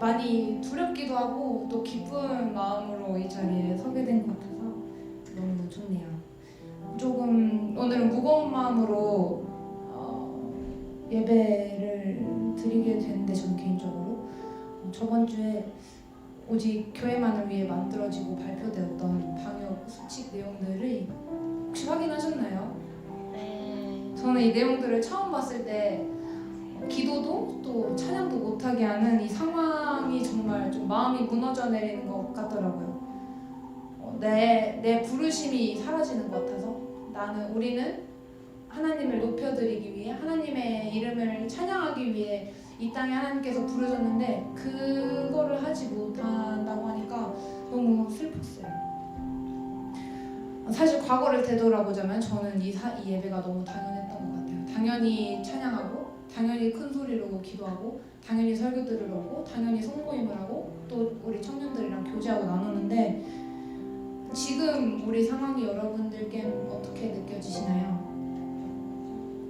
많이 두렵기도 하고 또 기쁜 마음으로 이 자리에 서게 된 것 같아서 너무 좋네요. 조금 오늘은 무거운 마음으로 예배를 드리게 되는데, 저는 개인적으로 저번 주에 오직 교회만을 위해 만들어지고 발표되었던 방역 수칙 내용들을 혹시 확인하셨나요? 네. 저는 이 내용들을 처음 봤을 때 기도도 또 찬양도 못하게 하는 이 상황이 정말 좀 마음이 무너져 내리는 것 같더라고요. 내 부르심이 사라지는 것 같아서 우리는 하나님을 높여드리기 위해, 하나님의 이름을 찬양하기 위해 이 땅에 하나님께서 부르셨는데 그거를 하지 못한다고 하니까 너무 슬펐어요. 사실 과거를 되돌아보자면 저는 이 예배가 너무 당연했던 것 같아요. 당연히 찬양하고, 당연히 큰 소리로 기도하고, 당연히 설교 들으러, 당연히 성모임을 하고, 또 우리 청년들이랑 교제하고 나누는데, 지금 우리 상황이 여러분들께는 어떻게 느껴지시나요?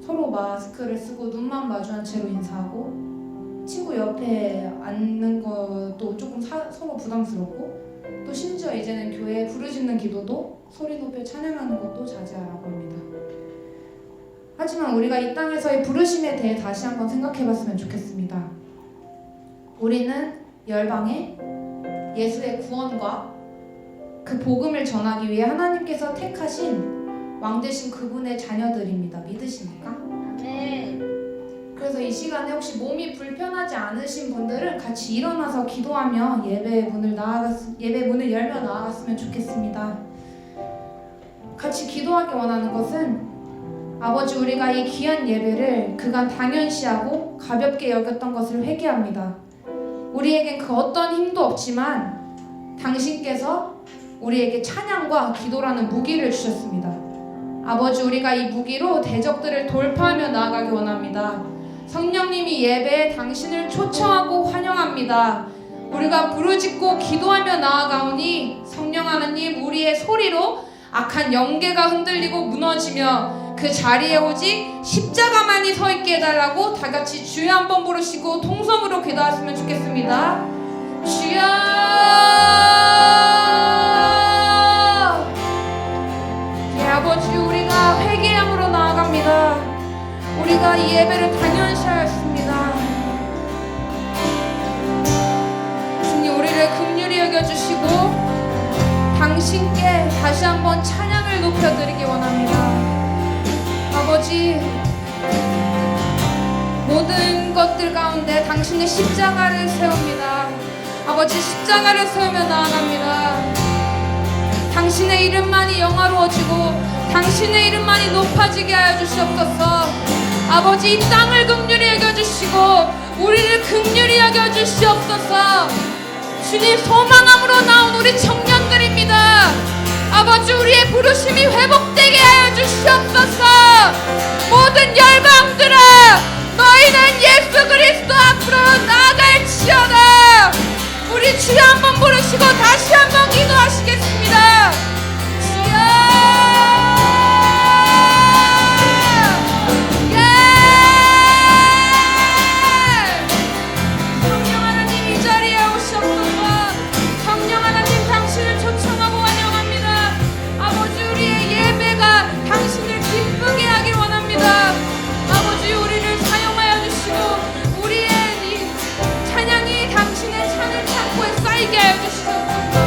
서로 마스크를 쓰고 눈만 마주한 채로 인사하고, 친구 옆에 앉는 것도 조금 서로 부담스럽고, 또 심지어 이제는 교회에 부르짖는 기도도 소리 높여 찬양하는 것도 자제하라고 합니다. 하지만 우리가 이 땅에서의 부르심에 대해 다시 한번 생각해봤으면 좋겠습니다. 우리는 열방에 예수의 구원과 그 복음을 전하기 위해 하나님께서 택하신 왕되신 그분의 자녀들입니다. 믿으십니까? 네. 그래서 이 시간에 혹시 몸이 불편하지 않으신 분들은 같이 일어나서 기도하며 예배 문을 열며 나아갔으면 좋겠습니다. 같이 기도하기 원하는 것은 아버지, 우리가 이 귀한 예배를 그간 당연시하고 가볍게 여겼던 것을 회개합니다. 우리에겐 그 어떤 힘도 없지만 당신께서 우리에게 찬양과 기도라는 무기를 주셨습니다. 아버지, 우리가 이 무기로 대적들을 돌파하며 나아가기 원합니다. 성령님이 예배에 당신을 초청하고 환영합니다. 우리가 부르짖고 기도하며 나아가오니 성령 하나님, 우리의 소리로 악한 영계가 흔들리고 무너지며 그 자리에 오직 십자가만이 서 있게 해달라고 다 같이 주여 한번 부르시고 통성으로 기도하시면 좋겠습니다. 주여! 예, 아버지, 우리가 회개함으로 나아갑니다. 우리가 이 예배를 당연시하였습니다. 주님, 우리를 긍휼히 여겨주시고 당신께 다시 한번 찬양을 높여드리기 원합니다. 아버지, 모든 것들 가운데 당신의 십자가를 세웁니다. 아버지, 십자가를 세우며 나아갑니다. 당신의 이름만이 영화로워지고 당신의 이름만이 높아지게 하여 주시옵소서. 아버지, 이 땅을 긍휼히 여겨주시고 우리를 긍휼히 여겨주시옵소서. 주님, 소망함으로 나온 우리 청년들입니다. 아버지, 우리의 부르심이 회복되게 하여 주시옵소서. 모든 열방들아, 너희는 예수 그리스도 앞으로 나아갈지어다. 우리 주여 한번 부르시고 다시 한번 기도하시겠습니다. 주여! 당신을 기쁘게 하길 원합니다. 아버지, 우리를 사용하여 주시고 우리의 이 찬양이 당신의 찬을 창고에 쌓이게 하여 주시옵소서.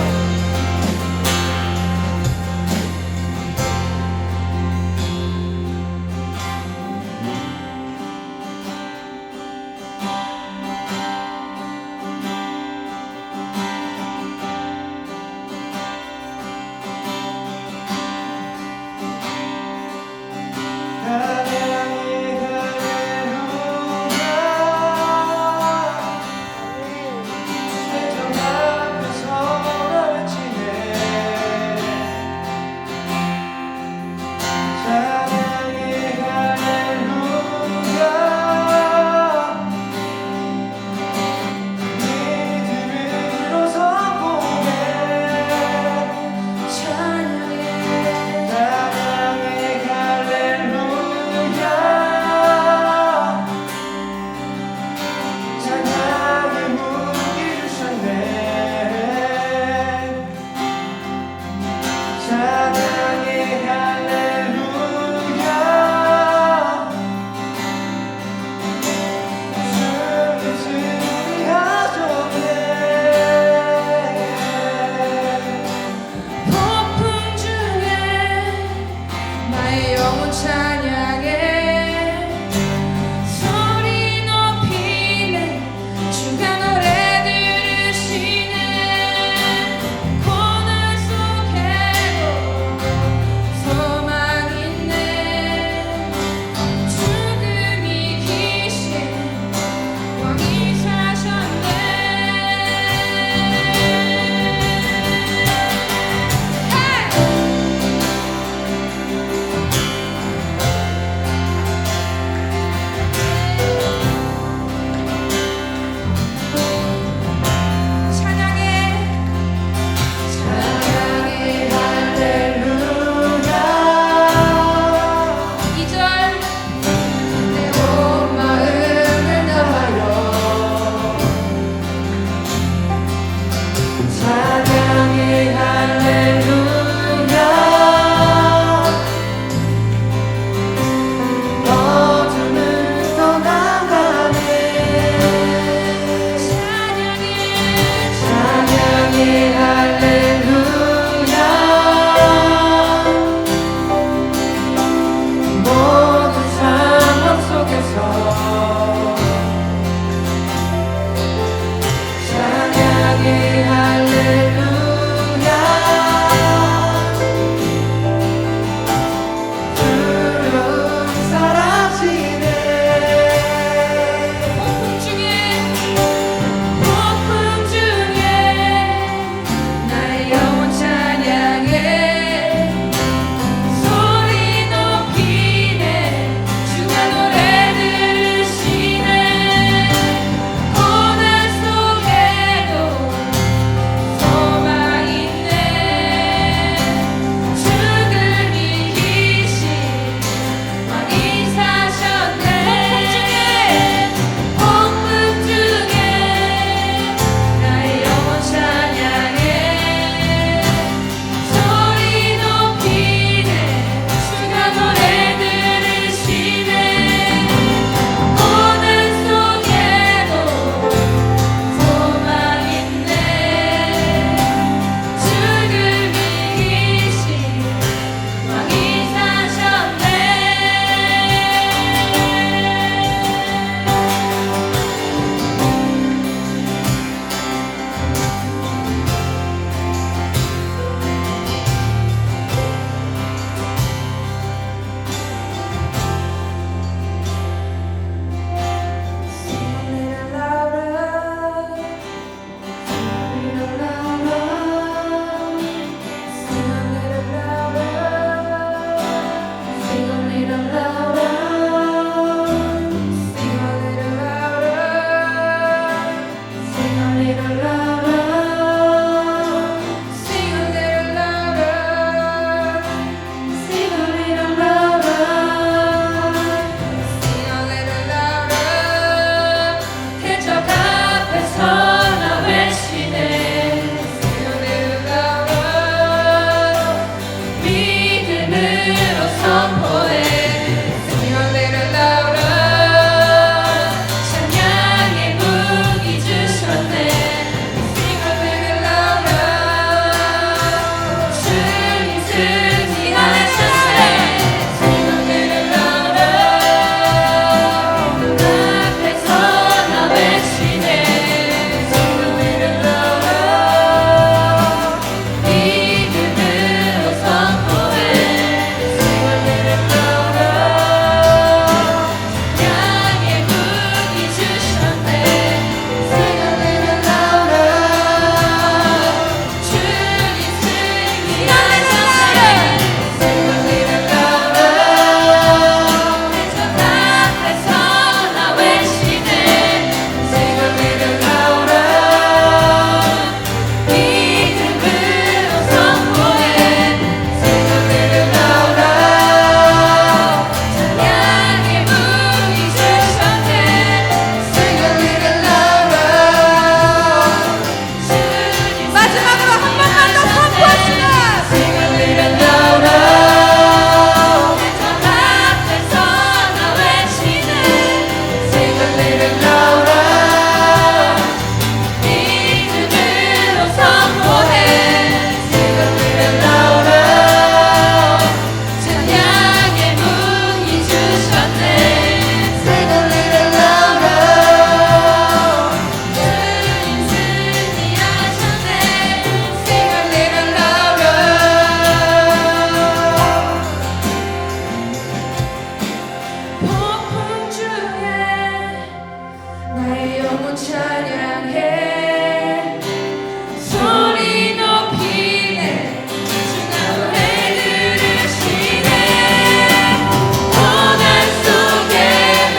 찬양해 소리 높이네 주가 노래 들으시네 고난 속에도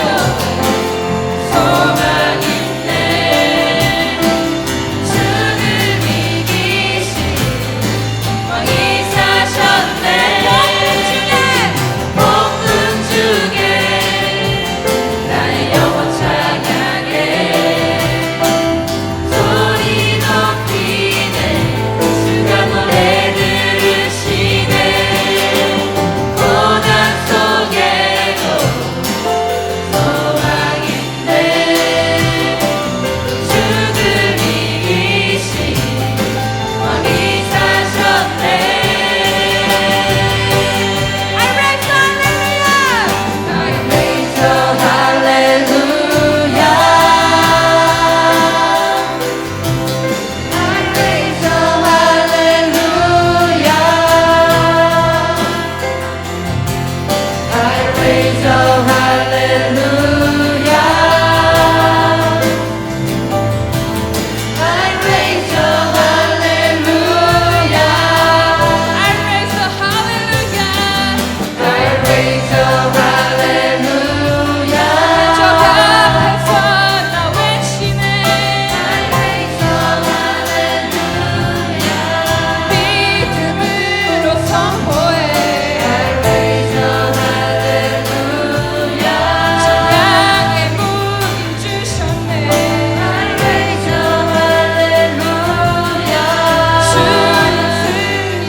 소망 있네 주를 이기신 왕이 사셨네 복음 중에 나의 영혼 찬양해 소리 높이네 주가 노래 들으시네 고난 속에도 소망 있네 주를 이기신 왕이 사셨네 I raise hallelujah I raise hallelujah I raise hallelujah I raise hallelujah I raise hallelujah I raise hallelujah 저 앞에서 나 외치네 I raise hallelujah 믿음으로 선포해 I raise hallelujah 찬양의 문 주셨네 I raise hallelujah 주님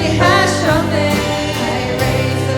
승리하셨네 I raise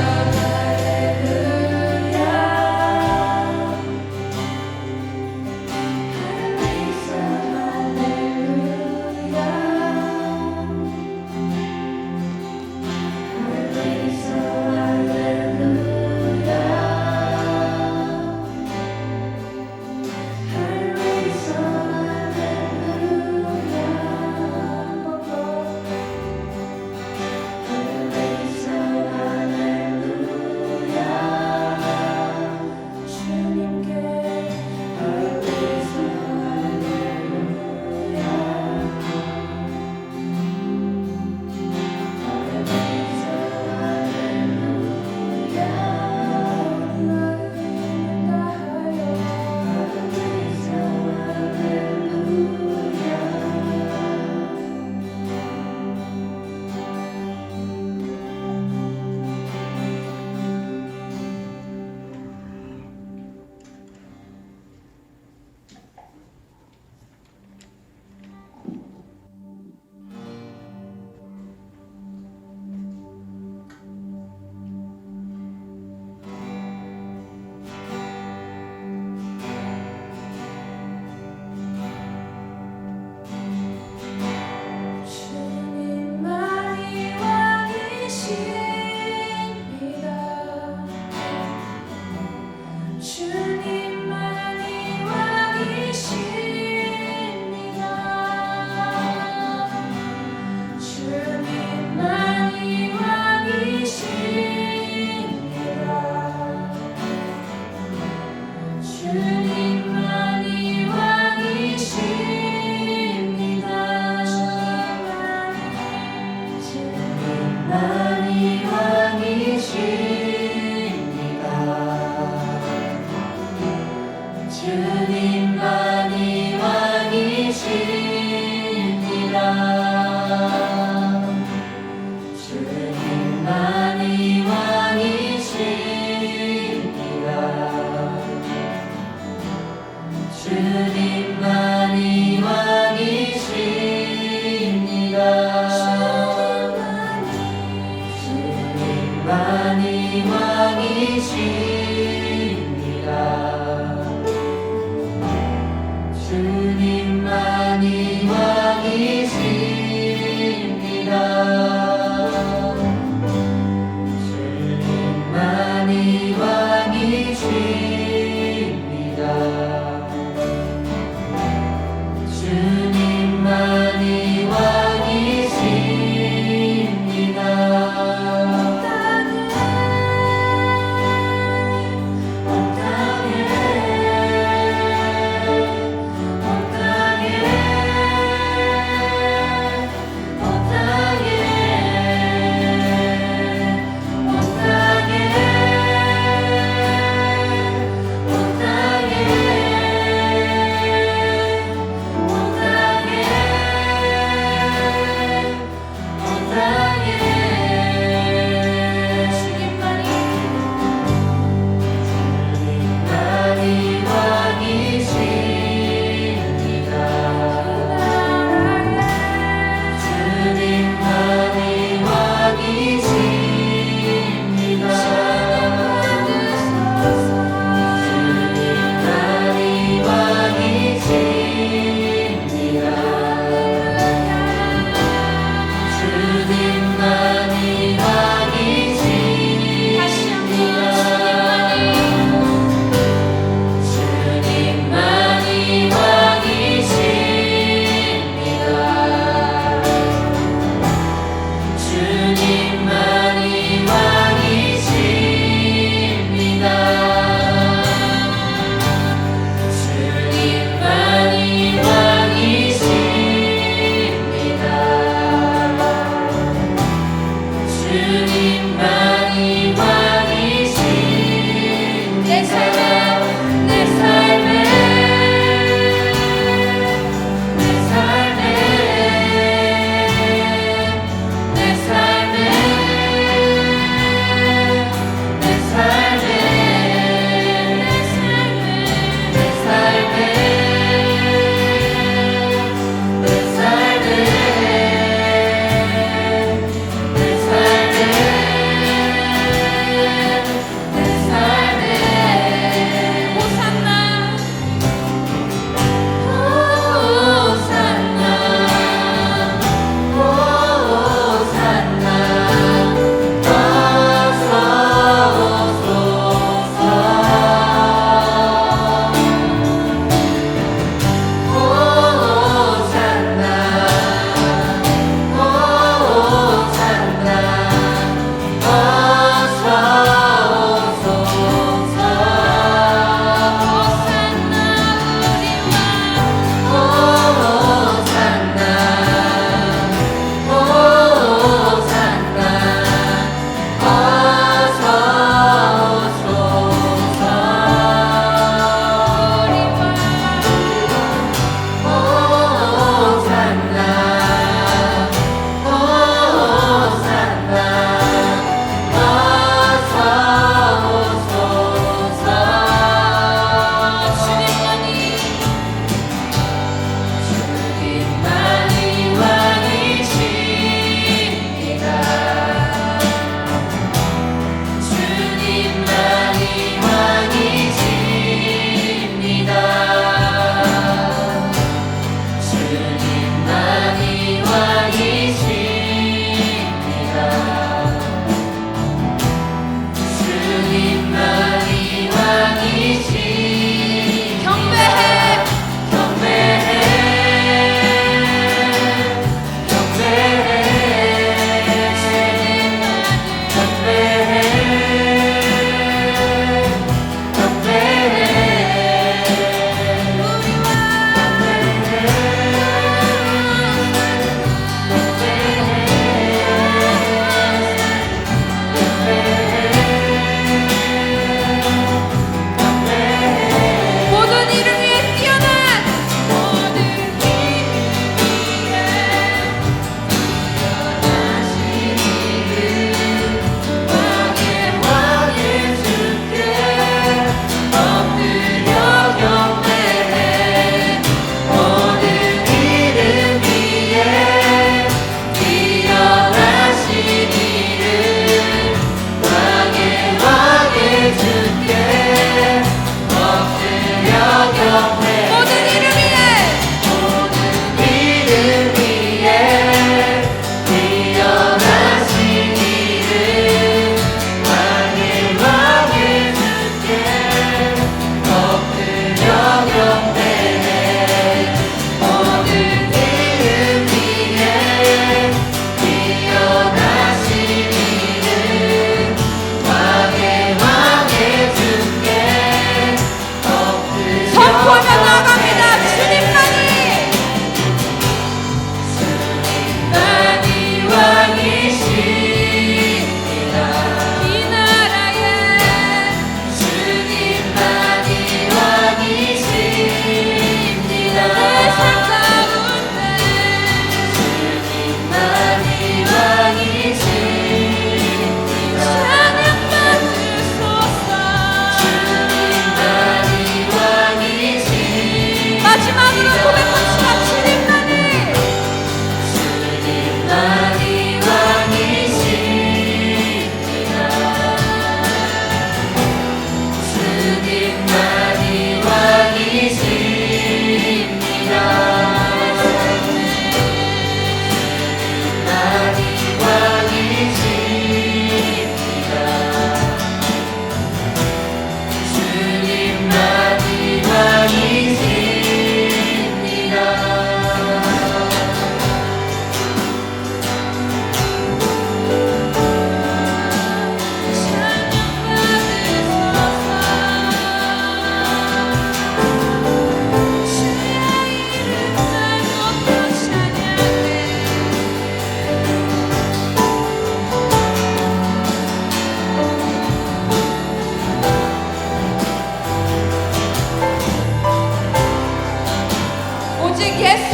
주님만이 왕이십니다 주님만이 왕이십니다 주님만이 왕이십니다 주님만이 왕이십니다 주님만이 왕이십니다 주님만이 왕이십니다 주님만이 왕이십니다 주님만이 왕이십니다 주님만이 왕이십니다 주님만이 왕이십니다 주님만이 왕이십니다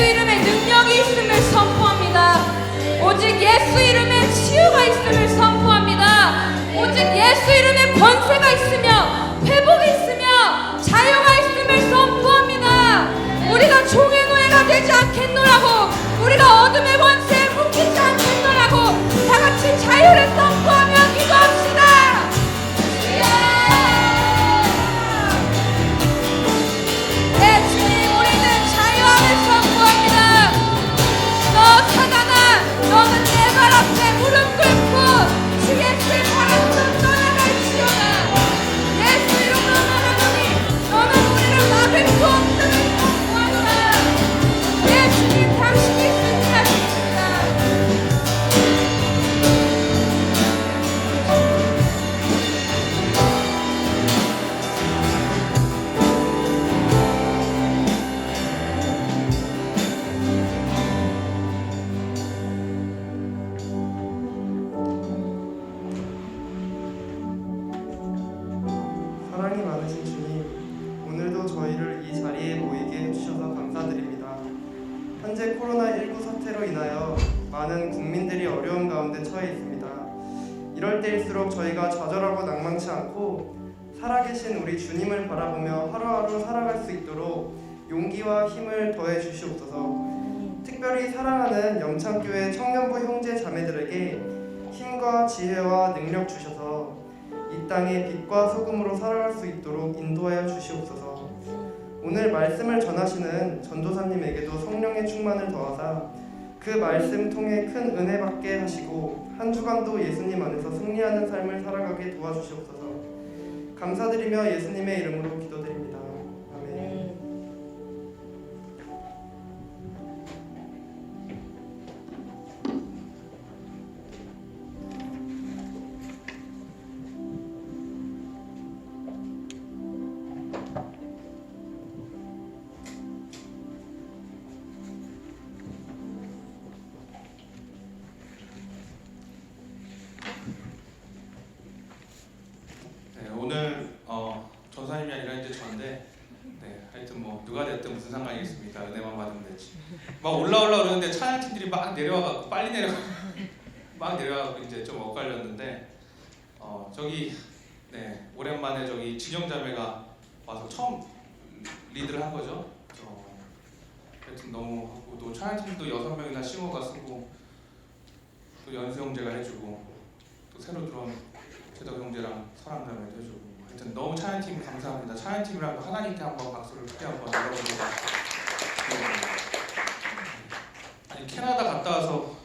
예수 이름에 능력이 있음을 선포합니다. 오직 예수 이름에 치유가 있음을 선포합니다. 오직 예수 이름에 권세가 있으며 회복이 있으며 자유가 있음을 선포합니다. 우리가 종의 노예가 되지 않겠노라고, 우리가 어둠의 권세에 묶이지 않겠노라고 다같이 자유를 선포하며 기도합시다. 네, 주님, 우리는 자유함을 선포합니다. 너 사단아, 너는 내 발 앞에 무릎 꿇고 주 예수의 발 앞으로 떠나갈지어다. 예수 이름으로 말하노니 너는 우리를 막을 수 없음을 선포한다. 네, 주님, 당신이 승리하십니다. 사랑이 많으신 주님, 오늘도 저희를 이 자리에 모이게 해주셔서 감사드립니다. 현재 코로나19 사태로 인하여 많은 국민들이 어려움 가운데 처해 있습니다. 이럴 때일수록 저희가 좌절하고 낭망치 않고 살아계신 우리 주님을 바라보며 하루하루 살아갈 수 있도록 용기와 힘을 더해 주시옵소서. 특별히 사랑하는 영창교회 청년부 형제 자매들에게 힘과 지혜와 능력 주셔서 이 땅에 빛과 소금으로 살아갈 수 있도록 인도하여 주시옵소서. 오늘 말씀을 전하시는 전도사님에게도 성령의 충만을 더하사 그 말씀 통해 큰 은혜 받게 하시고 한 주간도 예수님 안에서 승리하는 삶을 살아가게 도와주시옵소서. 감사드리며 예수님의 이름으로 기도드립니다. 아멘. 네, 오늘 전사님이 아니라 이제 저인데, 네, 하여튼 뭐 누가 됐든 무슨 상관이겠습니까? 은혜만 받으면 되지. 막 올라오려고 그러는데 찬양팀들이 막 내려와갖고 빨리 막 내려와갖고 이제 좀 엇갈렸는데, 저기 네, 오랜만에 저기 진영자매가 와서 처음 리드를 한 거죠. 하여튼 너무 하고, 또 찬양팀도 6명이나 싱어가 쓰고, 또 연수 형제가 해주고, 또 새로 들어온 최덕 형제랑 사랑자매도 해주고, 하여튼 너무 찬양팀 감사합니다. 찬양팀이랑 하나님께 한번 박수를 크게 한번 열어보도록. 아니, 캐나다 갔다 와서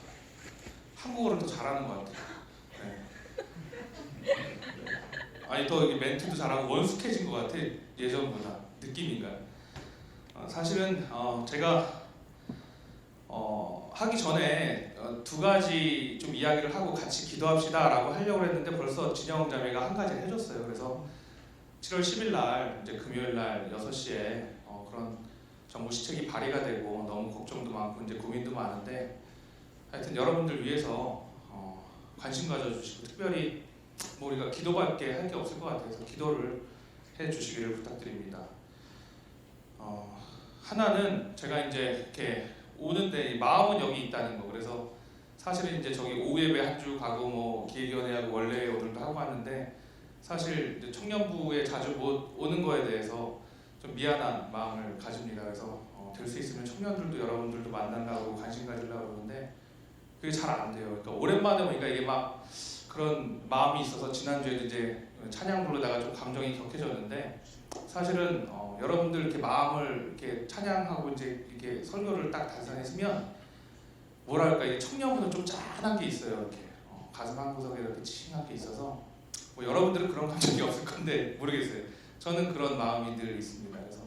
한국어를 더 잘하는 것 같아요. 네. 아니, 더 이게 멘트도 잘하고 원숙해진 것 같아, 예전보다. 느낌인가요? 사실은 제가 하기 전에 두 가지 좀 이야기를 하고 같이 기도합시다 라고 하려고 했는데 벌써 진영 자매가 한 가지를 해줬어요. 그래서 7월 10일 날 이제 금요일 날 6시에 그런 정부 시책이 발의가 되고 너무 걱정도 많고 이제 고민도 많은데, 하여튼 여러분들 위해서 관심 가져주시고, 특별히 뭐 우리가 기도밖에 할 게 없을 것 같아서 기도를 해주시기를 부탁드립니다. 하나는 제가 이제 이렇게 오는데 마음은 여기 있다는 거. 그래서 사실은 이제 저기 오후 예배 한 주 가고 뭐 기획위원회하고 원래 오늘도 하고 하는데, 사실 이제 청년부에 자주 못 오는 거에 대해서 좀 미안한 마음을 가집니다. 그래서 될 수 있으면 청년들도 여러분들도 만나려고 관심 가지려고 그러는데 그게 잘 안 돼요. 그러니까 오랜만에 오니까 이게 막 그런 마음이 있어서 지난주에도 이제 찬양 부르다가 좀 감정이 격해졌는데, 사실은 여러분들 이렇게 마음을 이렇게 찬양하고 이제 이렇게 설교를 딱 달성했으면 뭐랄까, 이게 청년부는 좀 짠한 게 있어요. 이렇게 가슴 한 구석에 이렇게 칭한 게 있어서, 뭐 여러분들은 그런 감정이 없을 건데 모르겠어요. 저는 그런 마음이 늘 있습니다. 그래서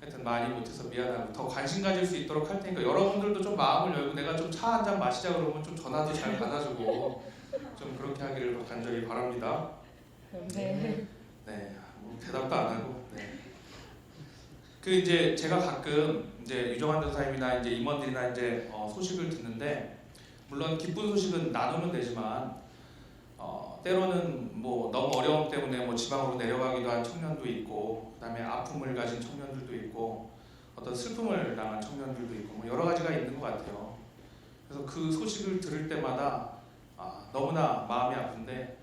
하여튼 많이 못해서 미안하고, 더 관심 가질 수 있도록 할 테니까 여러분들도 좀 마음을 열고, 내가 좀 차 한 잔 마시자 그러면 좀 전화도 잘 받아주고 좀 그렇게 하기를 간절히 바랍니다. 네. 네, 뭐 대답도 안 하고. 네. 그 이제 제가 가끔 이제 유정환 전사님이나 이제 임원들이나 이제 소식을 듣는데, 물론 기쁜 소식은 나누면 되지만 때로는 뭐 너무 어려움 때문에 뭐 지방으로 내려가기도 한 청년도 있고, 그다음에 아픔을 가진 청년들도 있고, 어떤 슬픔을 당한 청년들도 있고 뭐 여러 가지가 있는 것 같아요. 그래서 그 소식을 들을 때마다 너무나 마음이 아픈데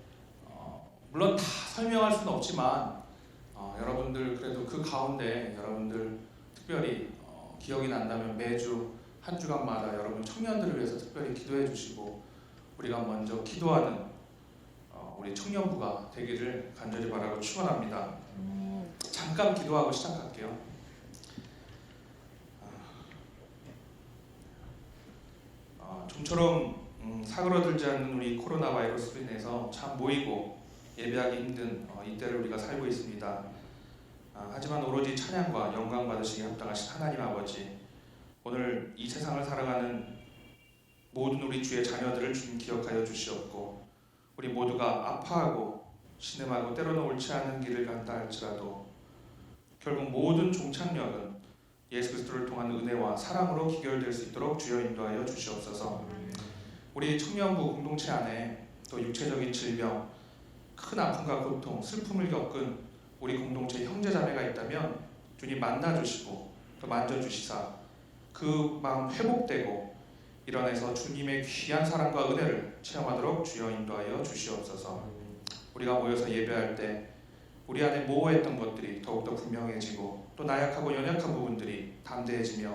물론 다 설명할 수는 없지만 여러분들 그래도 그 가운데 여러분들 특별히 기억이 난다면 매주 한 주간마다 여러분 청년들을 위해서 특별히 기도해 주시고 우리가 먼저 기도하는 우리 청년부가 되기를 간절히 바라고 축원합니다. 잠깐 기도하고 시작할게요. 좀처럼 사그러들지 않는 우리 코로나 바이러스로 인해서 참 모이고 예배하기 힘든 이때를 우리가 살고 있습니다. 하지만 오로지 찬양과 영광 받으시기 합당하신 하나님 아버지, 오늘 이 세상을 살아가는 모든 우리 주의 자녀들을 주님 기억하여 주시옵고 우리 모두가 아파하고 신음하고 때로는 옳지 않은 길을 간다 할지라도 결국 모든 종착역은 예수 그리스도를 통한 은혜와 사랑으로 기결될 수 있도록 주여 인도하여 주시옵소서. 우리 청년부 공동체 안에 또 육체적인 질병, 큰 아픔과 고통, 슬픔을 겪은 우리 공동체 형제자매가 있다면 주님 만나주시고 또 만져주시사 그 마음 회복되고 일어나서 주님의 귀한 사랑과 은혜를 체험하도록 주여 인도하여 주시옵소서. 우리가 모여서 예배할 때 우리 안에 모호했던 것들이 더욱더 분명해지고 또 나약하고 연약한 부분들이 담대해지며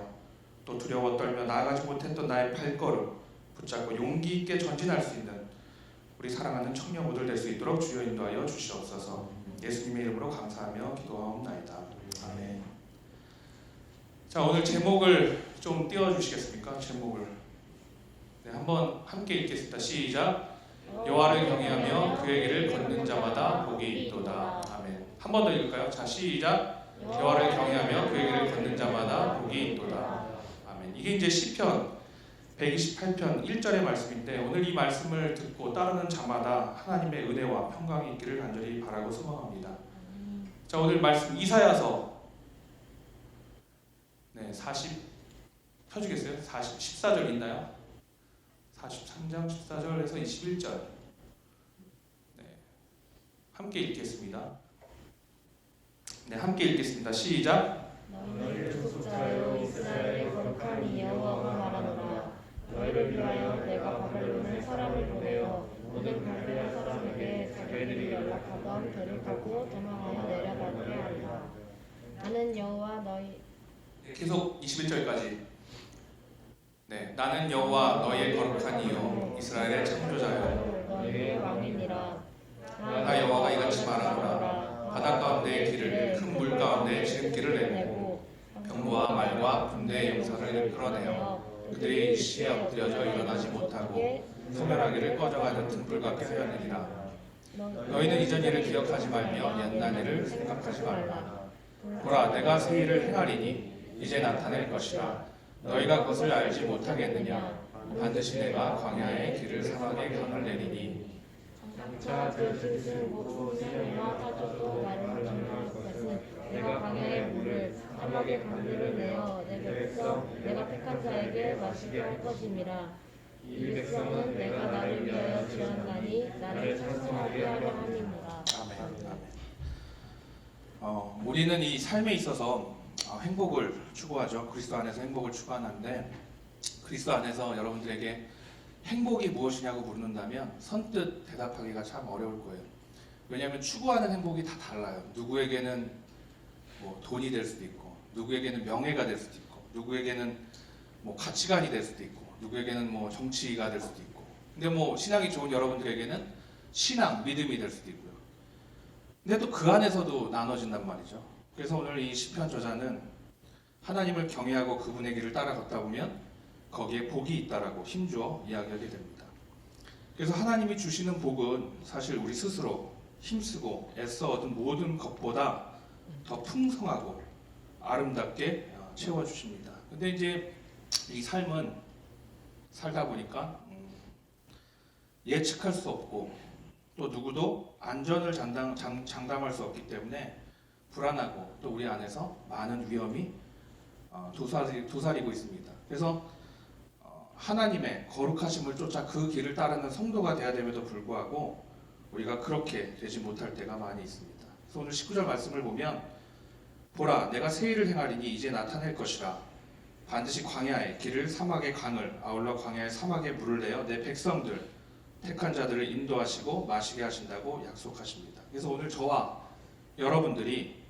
또 두려워 떨며 나아가지 못했던 나의 발걸음 붙잡고 용기 있게 전진할 수 있는 우리 사랑하는 청년부들 될 수 있도록 주여 인도하여 주시옵소서. 예수님의 이름으로 감사하며 기도하옵나이다. 아멘. 자, 오늘 제목을 좀 띄워주시겠습니까? 제목을 한번 함께 읽겠습니다. 시작. 여호와를 경외하며 그의 길을 걷는 자마다 복이 있도다. 아멘. 한 번 더 읽을까요? 자, 시작. 여호와를 경외하며 그의 길을 걷는 자마다 복이 있도다. 아멘. 이게 이제 시편 128편 1절의 말씀인데 오늘 이 말씀을 듣고 따르는 자마다 하나님의 은혜와 평강이 있기를 간절히 바라고 소망합니다. 자, 오늘 말씀 이사야서 40 펴주겠어요? 14절 있나요? 43장 14절에서 21절 함께 읽겠습니다. 함께 읽겠습니다. 시작. 너희의 족속자여 이스라엘의 거룩한 여호와가 말하노라. 너희를 위하여 내가 바벨론에 사람을 보내어 모든 갈대아 사람에게 자기들이 연락하던 배를 타고 도망하여 내려가게 하리라. 나는 여호와 너희 계속 21절까지. 나는 여호와 너희의 거룩한 이요 이스라엘의 창조자요 너희의 왕이니라. 나 여호와가 이같이 말하노라. 바다 가운데의 길을 큰 물 가운데 지름길을 내고 병거와 말과 군대의 용사를 끌어내어 그들이 시에 엎드려져 일어나지 못하고 소멸하기를 꺼져가는 등불 같게 하였느니라. 너희는 이전 일을 기억하지 말며 옛날 일을 생각하지 말라. 보라, 내가 새 일을 행하리니 이제 나타낼 것이라. 너희가 그것을 알지 못하겠느냐. 반드시 내가 광야의 길을 사막에 강을 내리니. 자, 그 뜻은 모두 생명과 타조도 말을 정할 것은 내가 광야의 물을 사막의 강들을 내어 내 백성 내가 택한 자에게 마시게 할 것임이라. 이 백성은 내가 나를 위하여 지었나니 나를 찬송하게 하려 함이니라. 아멘. 우리는 이 삶에 있어서 행복을 추구하죠. 그리스도 안에서 행복을 추구하는데 그리스도 안에서 여러분들에게 행복이 무엇이냐고 물는다면 선뜻 대답하기가 참 어려울 거예요. 왜냐하면 추구하는 행복이 다 달라요. 누구에게는 뭐 돈이 될 수도 있고, 누구에게는 명예가 될 수도 있고, 누구에게는 뭐 가치관이 될 수도 있고, 누구에게는 뭐 정치가 될 수도 있고. 근데 뭐 신앙이 좋은 여러분들에게는 신앙, 믿음이 될 수도 있고요. 근데 또 그 안에서도 나눠진단 말이죠. 그래서 오늘 이 시편 저자는 하나님을 경외하고 그분의 길을 따라 걷다 보면 거기에 복이 있다라고 힘주어 이야기하게 됩니다. 그래서 하나님이 주시는 복은 사실 우리 스스로 힘쓰고 애써 얻은 모든 것보다 더 풍성하고 아름답게 채워주십니다. 근데 이제 이 삶은 살다 보니까 예측할 수 없고 또 누구도 안전을 장담할 수 없기 때문에 불안하고 또 우리 안에서 많은 위험이 도사리고 있습니다. 그래서 하나님의 거룩하심을 쫓아 그 길을 따르는 성도가 되어야 됨에도 불구하고 우리가 그렇게 되지 못할 때가 많이 있습니다. 그래서 오늘 19절 말씀을 보면 보라, 내가 새 일을 행하리니 이제 나타낼 것이라. 반드시 광야에 길을, 사막에 강을, 아울러 광야에 사막에 물을 내어 내 백성들 택한 자들을 인도하시고 마시게 하신다고 약속하십니다. 그래서 오늘 저와 여러분들이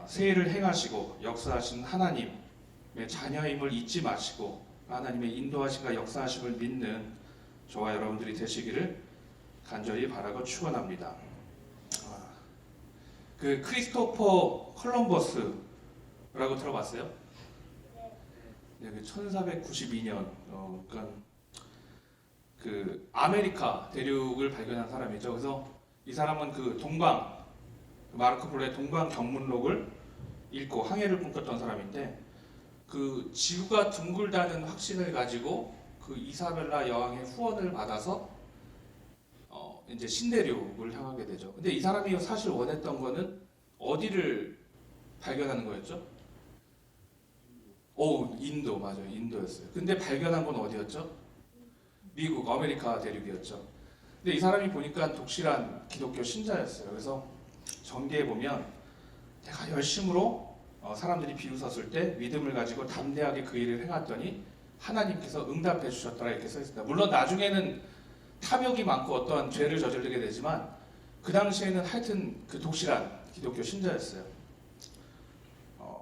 새 일을 행하시고 역사하신 하나님의 자녀임을 잊지 마시고 하나님의 인도하심과 역사하심을 믿는 저와 여러분들이 되시기를 간절히 바라고 축원합니다. 그 크리스토퍼 콜럼버스라고 들어봤어요? 네, 1492년 그러니까 그 아메리카 대륙을 발견한 사람이죠. 그래서 이 사람은 그 마르코 폴로의 동방 경문록을 읽고 항해를 꿈꿨던 사람인데 그 지구가 둥글다는 확신을 가지고 그 이사벨라 여왕의 후원을 받아서 이제 신대륙을 향하게 되죠. 근데 이 사람이 사실 원했던 거는 어디를 발견하는 거였죠? 인도 맞아요. 인도였어요. 근데 발견한 건 어디였죠? 미국, 아메리카 대륙이었죠. 근데 이 사람이 보니까 독실한 기독교 신자였어요. 그래서 전개에 보면 내가 열심으로 사람들이 비웃었을 때 믿음을 가지고 담대하게 그 일을 행했더니 하나님께서 응답해 주셨더라 이렇게 써 있습니다. 물론 나중에는 탐욕이 많고 어떠한 죄를 저지르게 되지만 그 당시에는 하여튼 그 독실한 기독교 신자였어요.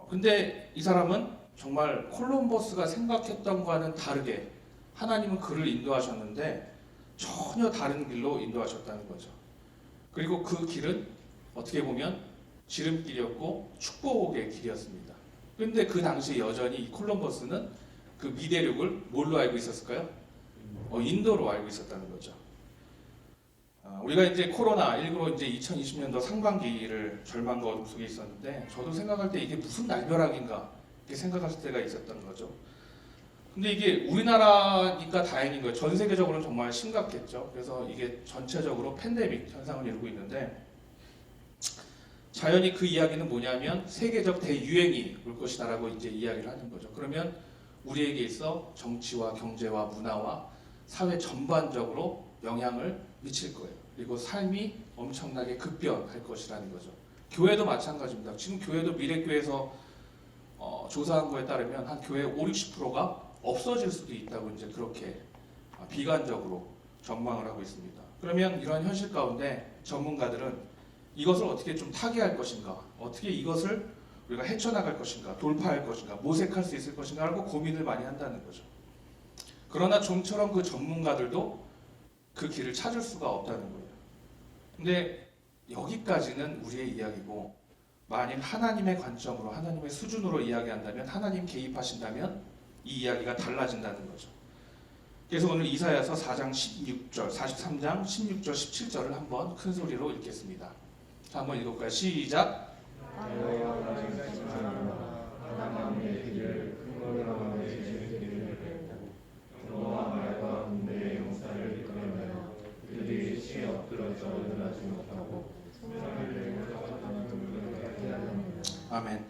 근데 이 사람은 정말 콜럼버스가 생각했던 것과는 다르게 하나님은 그를 인도하셨는데 전혀 다른 길로 인도하셨다는 거죠. 그리고 그 길은 어떻게 보면 지름길이었고 축복의 길이었습니다. 그런데 그 당시 여전히 이 콜럼버스는 그 미대륙을 뭘로 알고 있었을까요? 인도로 알고 있었다는 거죠. 우리가 이제 코로나19로 이제 2020년도 상반기를 절망과 어둠 속에 있었는데 저도 생각할 때 이게 무슨 날벼락인가 이렇게 생각할 때가 있었던 거죠. 근데 이게 우리나라니까 다행인 거예요. 전 세계적으로는 정말 심각했죠. 그래서 이게 전체적으로 팬데믹 현상을 이루고 있는데 자연히 그 이야기는 뭐냐면 세계적 대유행이 올 것이다라고 이제 이야기를 하는 거죠. 그러면 우리에게 있어 정치와 경제와 문화와 사회 전반적으로 영향을 미칠 거예요. 그리고 삶이 엄청나게 급변할 것이라는 거죠. 교회도 마찬가지입니다. 지금 교회도 미래교회에서 조사한 거에 따르면 한 교회 50-60%가 없어질 수도 있다고 이제 그렇게 비관적으로 전망을 하고 있습니다. 그러면 이런 현실 가운데 전문가들은 이것을 어떻게 좀 타개할 것인가, 어떻게 이것을 우리가 헤쳐나갈 것인가, 돌파할 것인가, 모색할 수 있을 것인가 하고 고민을 많이 한다는 거죠. 그러나 좀처럼 그 전문가들도 그 길을 찾을 수가 없다는 거예요. 근데 여기까지는 우리의 이야기고 만일 하나님의 관점으로 하나님의 수준으로 이야기한다면 하나님 개입하신다면 이 이야기가 달라진다는 거죠. 그래서 오늘 이사야서 4장 16절, 43장 16절, 17절을 한번 큰 소리로 읽겠습니다. 자, 한번 읽어볼까요? 시작! 아멘.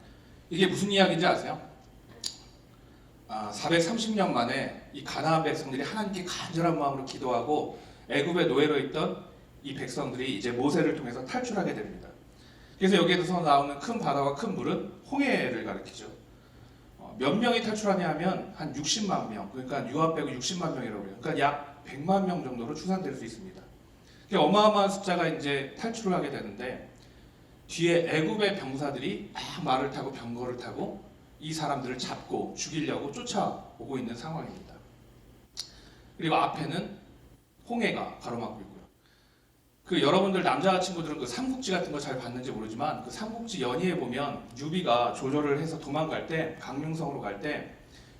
이게 무슨 이야기인지 아세요? 430년 만에 이 가나안 백성들이 하나님께 간절한 마음으로 기도하고 애굽의 노예로 있던 이 백성들이 이제 모세를 통해서 탈출하게 됩니다. 그래서 여기에서 나오는 큰 바다와 큰 물은 홍해를 가리키죠. 몇 명이 탈출하냐 하면 한 60만 명, 그러니까 유아 빼고 60만 명이라고 해요. 그러니까 약 100만 명 정도로 추산될 수 있습니다. 어마어마한 숫자가 이제 탈출을 하게 되는데 뒤에 애굽의 병사들이 막 말을 타고 병거를 타고 이 사람들을 잡고 죽이려고 쫓아오고 있는 상황입니다. 그리고 앞에는 홍해가 가로막고 있고요. 그 여러분들 남자 친구들은 그 삼국지 같은 거 잘 봤는지 모르지만 그 삼국지 연의에 보면 유비가 조조를 해서 도망갈 때 강릉성으로 갈 때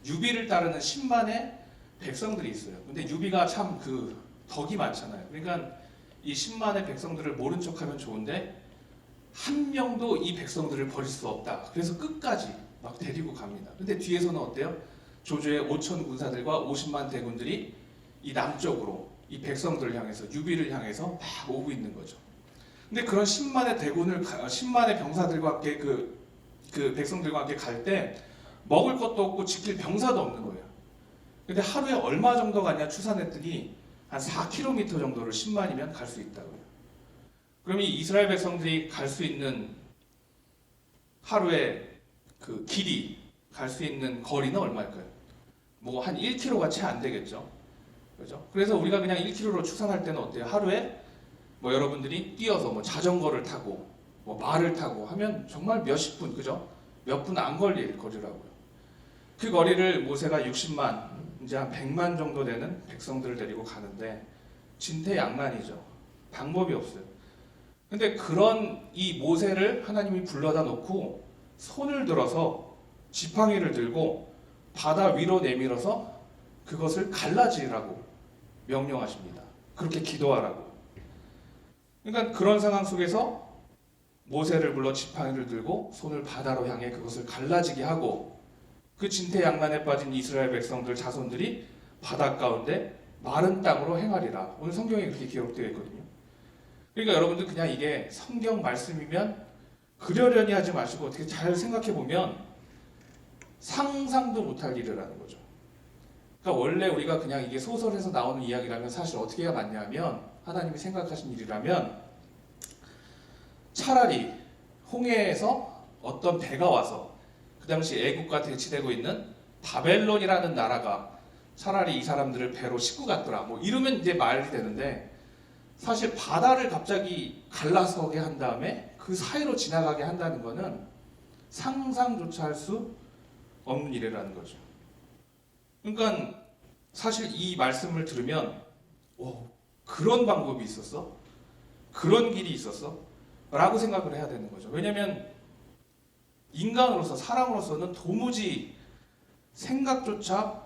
유비를 따르는 10만의 백성들이 있어요. 근데 유비가 참 그 덕이 많잖아요. 그러니까 이 10만의 백성들을 모른 척하면 좋은데 한 명도 이 백성들을 버릴 수 없다. 그래서 끝까지 막 데리고 갑니다. 근데 뒤에서는 어때요? 조조의 5천 군사들과 50만 대군들이 이 남쪽으로 이 백성들을 향해서 유비를 향해서 막 오고 있는 거죠. 근데 그런 10만의 대군을 10만의 병사들과 함께 그 백성들과 함께 갈 때 먹을 것도 없고 지킬 병사도 없는 거예요. 근데 하루에 얼마 정도 가냐 추산했더니 한 4km 정도를 10만이면 갈 수 있다고요. 그럼 이 이스라엘 백성들이 갈 수 있는 하루에 그 길이 갈 수 있는 거리는 얼마일까요? 뭐 한 1km가 채 안 되겠죠. 그죠? 그래서 우리가 그냥 1km로 추산할 때는 어때요? 하루에 뭐 여러분들이 뛰어서 뭐 자전거를 타고 뭐 말을 타고 하면 정말 몇십 분, 그죠? 몇 분 안 걸릴 거리라고요. 그 거리를 모세가 60만, 이제 한 100만 정도 되는 백성들을 데리고 가는데 진퇴양난이죠. 방법이 없어요. 근데 그런 이 모세를 하나님이 불러다 놓고 손을 들어서 지팡이를 들고 바다 위로 내밀어서 그것을 갈라지라고 명령하십니다. 그렇게 기도하라고. 그러니까 그런 상황 속에서 모세를 불러 지팡이를 들고 손을 바다로 향해 그것을 갈라지게 하고 그 진퇴양난에 빠진 이스라엘 백성들 자손들이 바다 가운데 마른 땅으로 행하리라. 오늘 성경에 그렇게 기록되어 있거든요. 그러니까 여러분들 그냥 이게 성경 말씀이면 그러려니 하지 마시고 어떻게 잘 생각해 보면 상상도 못할 일이라는 거죠. 그러니까 원래 우리가 그냥 이게 소설에서 나오는 이야기라면 사실 어떻게 해야 맞냐면 하나님이 생각하신 일이라면 차라리 홍해에서 어떤 배가 와서 그 당시 애국과 대치되고 있는 바벨론이라는 나라가 차라리 이 사람들을 배로 싣고 갔더라 뭐 이러면 이제 말이 되는데 사실 바다를 갑자기 갈라서게 한 다음에 그 사이로 지나가게 한다는 거는 상상조차 할 수 없는 일이라는 거죠. 그러니까 사실 이 말씀을 들으면 그런 방법이 있었어? 그런 길이 있었어? 라고 생각을 해야 되는 거죠. 왜냐하면 인간으로서 사람으로서는 도무지 생각조차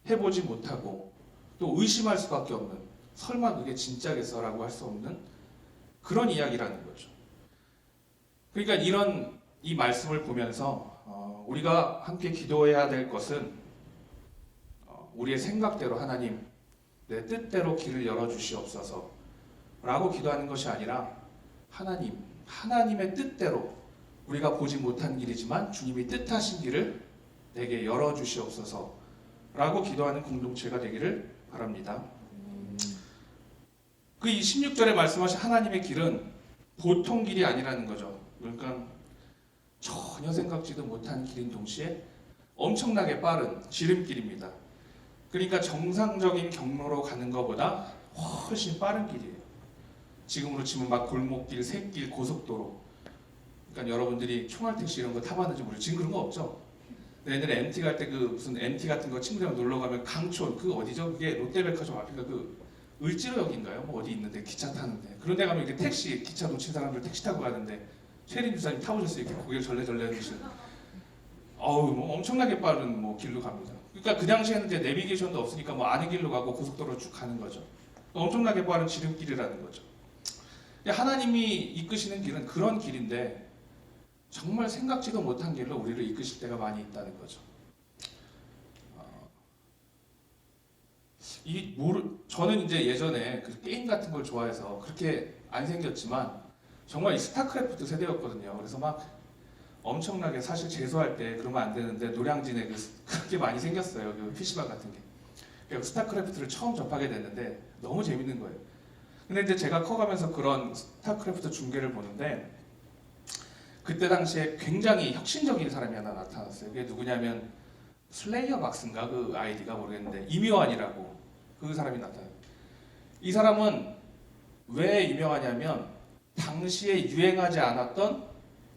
해보지 못하고 또 의심할 수밖에 없는 설마 그게 진짜겠어라고 할 수 없는 그런 이야기라는 거죠. 그러니까 이런 이 말씀을 보면서 우리가 함께 기도해야 될 것은 우리의 생각대로 하나님 내 뜻대로 길을 열어주시옵소서 라고 기도하는 것이 아니라 하나님의 뜻대로 우리가 보지 못한 길이지만 주님이 뜻하신 길을 내게 열어주시옵소서 라고 기도하는 공동체가 되기를 바랍니다. 그 16절에 말씀하신 하나님의 길은 보통 길이 아니라는 거죠. 그러니까 전혀 생각지도 못한 길인 동시에 엄청나게 빠른 지름길입니다. 그러니까 정상적인 경로로 가는 것보다 훨씬 빠른 길이에요. 지금으로 치면 막 골목길, 샛길, 고속도로. 그러니까 여러분들이 총알택시 이런 거 타봤는지 모르겠어요. 지금 그런 거 없죠? 옛날에 MT 갈 때 그 무슨 MT 같은 거 친구들이랑 놀러 가면 강촌 그 어디죠? 그게 롯데백화점 앞인가 그 을지로역인가요? 뭐 어디 있는데 기차 타는데 그런 데 가면 이렇게 택시 기차 놓친 사람들 택시 타고 가는데 최린 주사님 타보셨어요? 이렇게 고개를 절레절레 하시는. 뭐 엄청나게 빠른 뭐 길로 갑니다. 그러니까 그 당시에는 이제 내비게이션도 없으니까 뭐 아는 길로 가고 고속도로로 쭉 가는 거죠. 엄청나게 빠른 지름길이라는 거죠. 하나님이 이끄시는 길은 그런 길인데 정말 생각지도 못한 길로 우리를 이끄실 때가 많이 있다는 거죠. 저는 이제 예전에 그 게임 같은 걸 좋아해서 그렇게 안 생겼지만 정말 이 스타크래프트 세대였거든요. 그래서 막 엄청나게 사실 재수할 때 그러면 안 되는데 노량진에 그렇게 많이 생겼어요. 그 PC방 같은 게. 그래서 스타크래프트를 처음 접하게 됐는데 너무 재밌는 거예요. 근데 이제 제가 커가면서 그런 스타크래프트 중계를 보는데 그때 당시에 굉장히 혁신적인 사람이 하나 나타났어요. 그게 누구냐면 슬레이어 박스인가 그 아이디가 모르겠는데 이묘한이라고 그 사람이 나타나요. 이 사람은 왜 유명하냐면 당시에 유행하지 않았던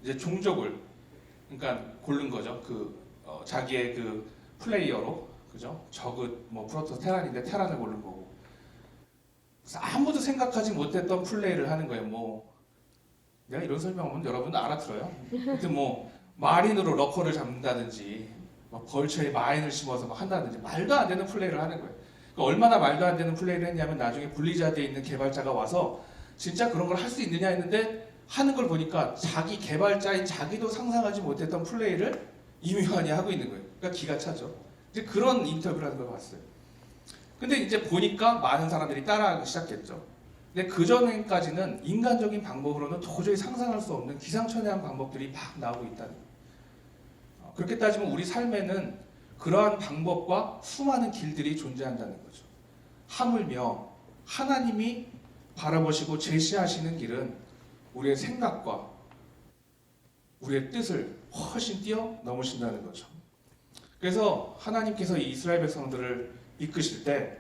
이제 종족을 그러니까 고른 거죠. 자기의 그 플레이어로 그죠? 저그 뭐 프로토스 테란인데 테란을 고른 거고. 그래서 아무도 생각하지 못했던 플레이를 하는 거예요. 뭐 내가 이런 설명하면 여러분 알아들어요. 근데 뭐 마린으로 러커를 잡는다든지 막 벌처에 마인을 심어서 막 한다든지 말도 안 되는 플레이를 하는 거예요. 그러니까 얼마나 말도 안 되는 플레이를 했냐면 나중에 블리자드에 있는 개발자가 와서 진짜 그런 걸 할 수 있느냐 했는데 하는 걸 보니까 자기 개발자인 자기도 상상하지 못했던 플레이를 이묘한이 하고 있는 거예요. 그러니까 기가 차죠. 이제 그런 인터뷰를 하는 걸 봤어요. 근데 이제 보니까 많은 사람들이 따라하기 시작했죠. 근데 그 전까지는 인간적인 방법으로는 도저히 상상할 수 없는 기상천외한 방법들이 막 나오고 있다는 거예요. 그렇게 따지면 우리 삶에는 그러한 방법과 수많은 길들이 존재한다는 거죠. 하물며 하나님이 바라보시고 제시하시는 길은 우리의 생각과 우리의 뜻을 훨씬 뛰어넘으신다는 거죠. 그래서 하나님께서 이 이스라엘 백성들을 이끄실 때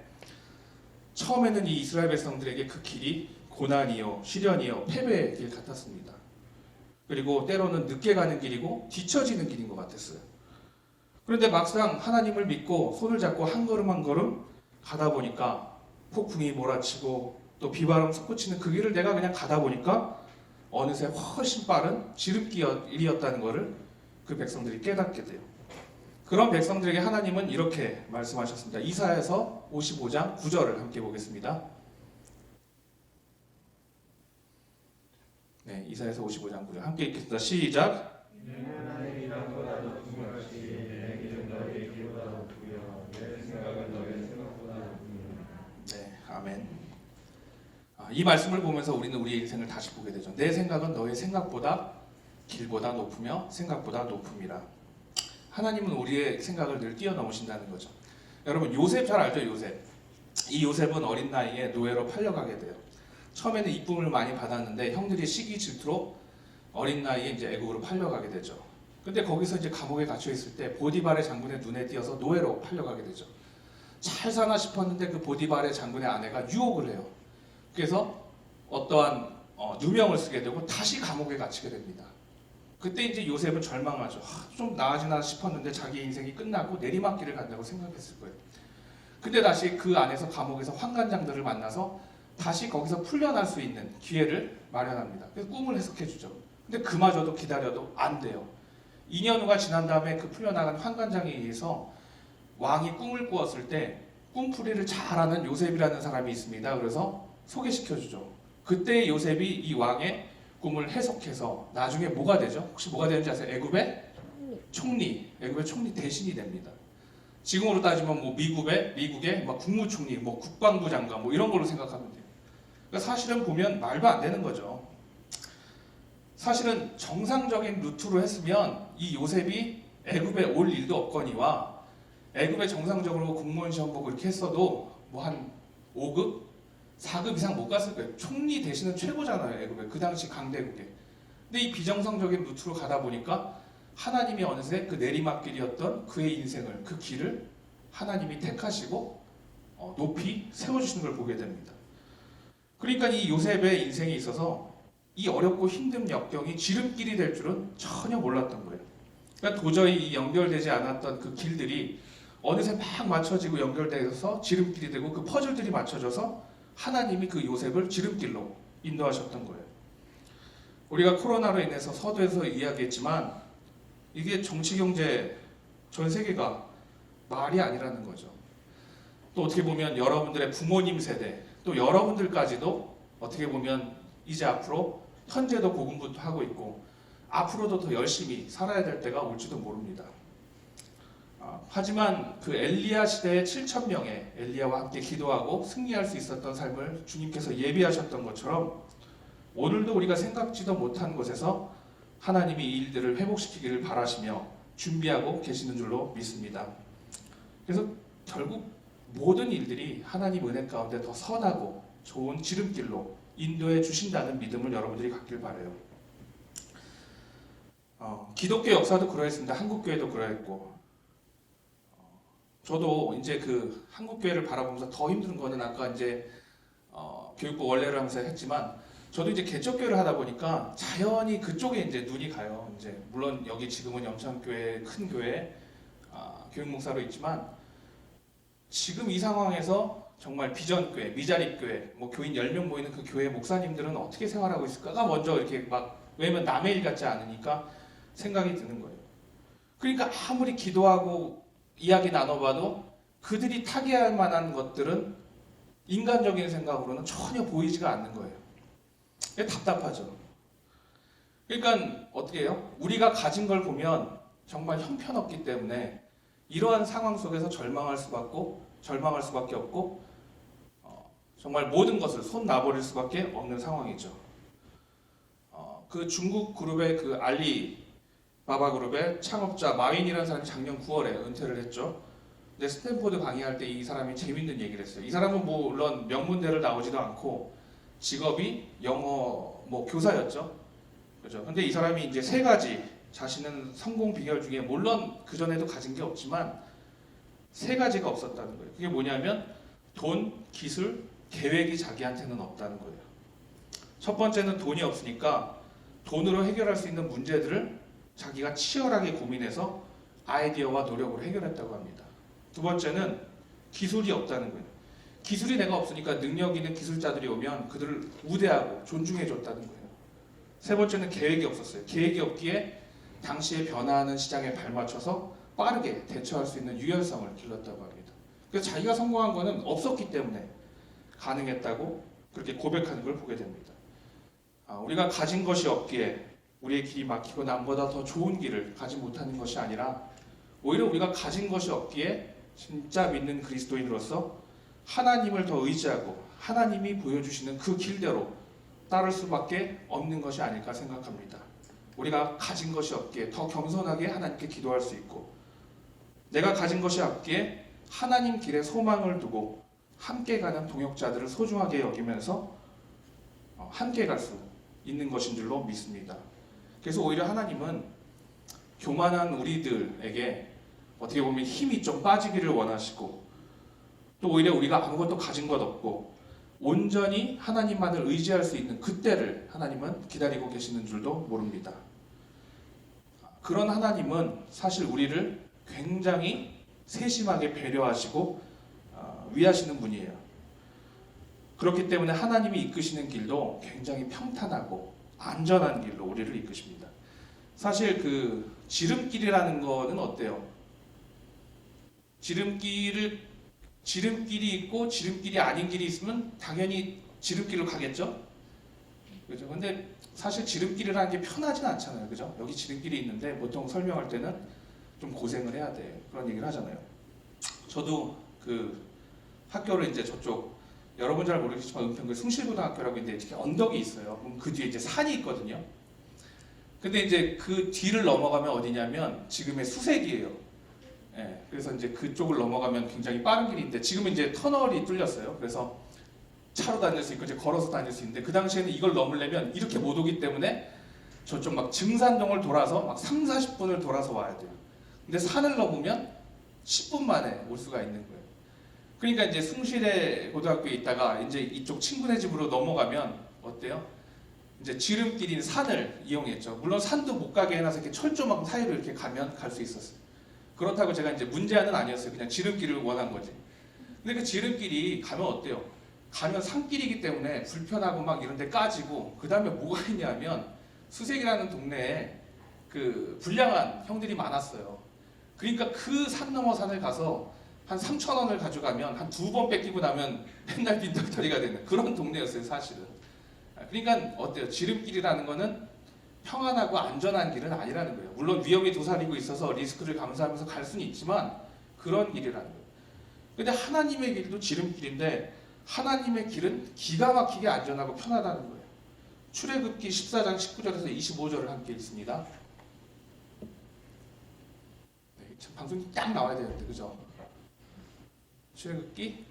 처음에는 이 이스라엘 백성들에게 그 길이 고난이요, 시련이요, 패배의 길 같았습니다. 그리고 때로는 늦게 가는 길이고 뒤처지는 길인 것 같았어요. 그런데 막상 하나님을 믿고 손을 잡고 한 걸음 한 걸음 가다 보니까 폭풍이 몰아치고 또 비바람 솟구치는 그 길을 내가 그냥 가다 보니까 어느새 훨씬 빠른 지름길이었다는 것을 그 백성들이 깨닫게 돼요. 그런 백성들에게 하나님은 이렇게 말씀하셨습니다. 이사야서 55장 9절을 함께 보겠습니다. 네, 이사야서 55장 9절 함께 읽겠습니다. 시작. 네, 아멘. 이 말씀을 보면서 우리는 우리의 인생을 다시 보게 되죠. 내 생각은 너의 생각보다 길보다 높으며 생각보다 높음이라. 하나님은 우리의 생각을 늘 뛰어넘으신다는 거죠. 여러분 요셉 잘 알죠? 요셉. 이 요셉은 어린 나이에 노예로 팔려가게 돼요. 처음에는 이쁨을 많이 받았는데 형들이 시기 질투로 어린 나이에 이제 애국으로 팔려가게 되죠. 근데 거기서 이제 감옥에 갇혀 있을 때 보디발의 장군의 눈에 띄어서 노예로 팔려가게 되죠. 잘 사나 싶었는데 그 보디발의 장군의 아내가 유혹을 해요. 그래서 어떠한 누명을 쓰게 되고 다시 감옥에 갇히게 됩니다. 그때 이제 요셉은 절망하죠. 좀 나아지나 싶었는데 자기 인생이 끝나고 내리막길을 간다고 생각했을 거예요. 근데 다시 그 안에서 감옥에서 환관장들을 만나서 다시 거기서 풀려날 수 있는 기회를 마련합니다. 그래서 꿈을 해석해 주죠. 근데 그마저도 기다려도 안 돼요. 2년 후가 지난 다음에 그 풀려나간 환관장에 의해서 왕이 꿈을 꾸었을 때 꿈풀이를 잘하는 요셉이라는 사람이 있습니다. 그래서 소개시켜 주죠. 그때 요셉이 이 왕의 꿈을 해석해서 나중에 뭐가 되죠? 혹시 뭐가 되는지 아세요? 애굽의 총리, 애굽의 총리 대신이 됩니다. 지금으로 따지면 뭐 미국의 뭐 국무총리, 뭐 국방부 장관 뭐 이런 걸로 생각하면 돼요. 그러니까 사실은 보면 말도 안 되는 거죠. 사실은 정상적인 루트로 했으면 이 요셉이 애굽에 올 일도 없거니와 애굽에 정상적으로 공무원 시험 보고 이렇게 했어도 뭐 한 5급, 4급 이상 못 갔을 거예요. 총리 대신은 최고잖아요, 애굽에. 그 당시 강대국에. 근데 이 비정상적인 루트로 가다 보니까 하나님이 어느새 그 내리막길이었던 그의 인생을, 그 길을 하나님이 택하시고 높이 세워주시는 걸 보게 됩니다. 그러니까 이 요셉의 인생에 있어서 이 어렵고 힘든 역경이 지름길이 될 줄은 전혀 몰랐던 거예요. 그러니까 도저히 이 연결되지 않았던 그 길들이 어느새 막 맞춰지고 연결돼서 지름길이 되고 그 퍼즐들이 맞춰져서 하나님이 그 요셉을 지름길로 인도하셨던 거예요. 우리가 코로나로 인해서 서두에서 이야기했지만 이게 정치, 경제 전 세계가 말이 아니라는 거죠. 또 어떻게 보면 여러분들의 부모님 세대 또 여러분들까지도 어떻게 보면 이제 앞으로 현재도 고군분투하고 있고 앞으로도 더 열심히 살아야 될 때가 올지도 모릅니다. 하지만 그 엘리야 시대의 7,000명의 엘리야와 함께 기도하고 승리할 수 있었던 삶을 주님께서 예비하셨던 것처럼 오늘도 우리가 생각지도 못한 곳에서 하나님이 이 일들을 회복시키기를 바라시며 준비하고 계시는 줄로 믿습니다. 그래서 결국 모든 일들이 하나님 은혜 가운데 더 선하고 좋은 지름길로 인도해 주신다는 믿음을 여러분들이 갖길 바라요. 기독교 역사도 그러했습니다. 한국교회도 그러했고 저도 이제 그 한국교회를 바라보면서 더 힘든 거는 아까 이제 교육부 원래를 하면서 했지만 저도 이제 개척교회를 하다 보니까 자연히 그쪽에 이제 눈이 가요. 이제 물론 여기 지금은 영창교회 큰 교회 교육목사로 있지만 지금 이 상황에서 정말 비전교회, 미자립교회, 뭐 교인 10명 모이는 그 교회 목사님들은 어떻게 생활하고 있을까가 먼저 이렇게 막 왜냐면 남의 일 같지 않으니까 생각이 드는 거예요. 그러니까 아무리 기도하고 이야기 나눠봐도 그들이 타개할 만한 것들은 인간적인 생각으로는 전혀 보이지가 않는 거예요. 답답하죠. 그러니까 어떻게 해요? 우리가 가진 걸 보면 정말 형편없기 때문에 이러한 상황 속에서 절망할 수밖에 없고 정말 모든 것을 손 놔버릴 수밖에 없는 상황이죠. 그 중국 그룹의 그 알리바바 그룹의 창업자 마윈이라는 사람이 작년 9월에 은퇴를 했죠. 근데 스탠포드 강의할 때 이 사람이 재밌는 얘기를 했어요. 이 사람은 뭐 물론 명문대를 나오지도 않고 직업이 영어 뭐 교사였죠. 그죠? 근데 이 사람이 이제 세 가지 자신은 성공 비결 중에 물론 그 전에도 가진 게 없지만 세 가지가 없었다는 거예요. 그게 뭐냐면 돈, 기술, 계획이 자기한테는 없다는 거예요. 첫 번째는 돈이 없으니까 돈으로 해결할 수 있는 문제들을 자기가 치열하게 고민해서 아이디어와 노력으로 해결했다고 합니다. 두 번째는 기술이 없다는 거예요. 기술이 내가 없으니까 능력 있는 기술자들이 오면 그들을 우대하고 존중해 줬다는 거예요. 세 번째는 계획이 없었어요. 계획이 없기에 당시에 변화하는 시장에 발맞춰서 빠르게 대처할 수 있는 유연성을 길렀다고 합니다. 그래서 자기가 성공한 거는 없었기 때문에 가능했다고 그렇게 고백하는 걸 보게 됩니다. 우리가 가진 것이 없기에 우리의 길이 막히고 남보다 더 좋은 길을 가지 못하는 것이 아니라 오히려 우리가 가진 것이 없기에 진짜 믿는 그리스도인으로서 하나님을 더 의지하고 하나님이 보여주시는 그 길대로 따를 수밖에 없는 것이 아닐까 생각합니다. 우리가 가진 것이 없기에 더 겸손하게 하나님께 기도할 수 있고 내가 가진 것이 없기에 하나님 길에 소망을 두고 함께 가는 동역자들을 소중하게 여기면서 함께 갈 수 있는 것인 줄로 믿습니다. 그래서 오히려 하나님은 교만한 우리들에게 어떻게 보면 힘이 좀 빠지기를 원하시고 또 오히려 우리가 아무것도 가진 것 없고 온전히 하나님만을 의지할 수 있는 그때를 하나님은 기다리고 계시는 줄도 모릅니다. 그런 하나님은 사실 우리를 굉장히 세심하게 배려하시고 위하시는 분이에요. 그렇기 때문에 하나님이 이끄시는 길도 굉장히 평탄하고 안전한 길로 우리를 이끄십니다. 사실 그 지름길이라는 거는 어때요? 지름길이 있고 지름길이 아닌 길이 있으면 당연히 지름길로 가겠죠? 그죠? 근데 사실 지름길이라는 게 편하진 않잖아요. 그죠? 여기 지름길이 있는데 보통 설명할 때는 좀 고생을 해야 돼. 그런 얘기를 하잖아요. 저도 그 학교를 이제 저쪽 여러분 잘 모르겠지만 은평구 숭실고등학교라고 있는데 이렇게 언덕이 있어요. 그럼 그 뒤에 이제 산이 있거든요. 근데 이제 그 뒤를 넘어가면 어디냐면 지금의 수색이에요. 예, 그래서 이제 그쪽을 넘어가면 굉장히 빠른 길이 있는데 지금은 이제 터널이 뚫렸어요. 그래서 차로 다닐 수 있고 이제 걸어서 다닐 수 있는데 그 당시에는 이걸 넘으려면 이렇게 못 오기 때문에 저쪽 막 증산동을 돌아서 막 3, 40분을 돌아서 와야 돼요. 근데 산을 넘으면 10분 만에 올 수가 있는 거예요. 그러니까 이제 숭실의 고등학교에 있다가 이제 이쪽 친구네 집으로 넘어가면 어때요? 이제 지름길인 산을 이용했죠. 물론 산도 못 가게 해놔서 이렇게 철조망 사이로 이렇게 가면 갈 수 있었어요. 그렇다고 제가 이제 문제아는 아니었어요. 그냥 지름길을 원한 거지. 근데 그 지름길이 가면 어때요? 가면 산길이기 때문에 불편하고 막 이런 데 까지고 그 다음에 뭐가 있냐면 수색이라는 동네에 그 불량한 형들이 많았어요. 그러니까 그 산 넘어 산을 가서 한 3,000원을 가져가면 한 2번 뺏기고 나면 맨날 빈털터리가 되는 그런 동네였어요, 사실은. 그러니까 어때요? 지름길이라는 거는 평안하고 안전한 길은 아니라는 거예요. 물론 위험이 도사리고 있어서 리스크를 감수하면서 갈 수는 있지만 그런 길이라는 거예요. 근데 하나님의 길도 지름길인데 하나님의 길은 기가 막히게 안전하고 편하다는 거예요. 출애굽기 14장 19절에서 25절을 함께 읽습니다. 네, 방송이 딱 나와야 되는데 그죠? 출애굽기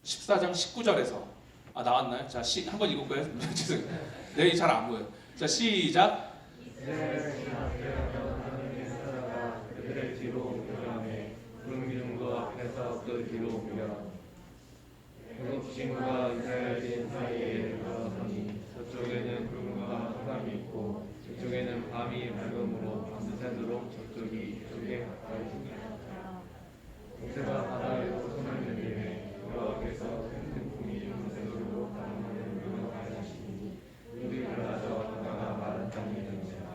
14장 19절에서 나왔나요? 자, 한번 읽을까요? 죄송해요. 네, 잘 안 보여요. 자, 시작. 그들의 뒤로 옮겨가매 구름 기둥도 앞에서 그 뒤로 옮겨가 애굽신과 이스라엘신 사이에 들어서니 저쪽에는 구름과 바람이 있고 이쪽에는 밤이 밝음으로 밤새도록 저쪽이 이쪽에 가까이 있었다. 모세가 바다에서 손을 내밀매 여호와께서 큰 태풍이 밤새도록 바람하는 물로 가르치시니 물이 갈라져 바다가 마른 땅이 되니라.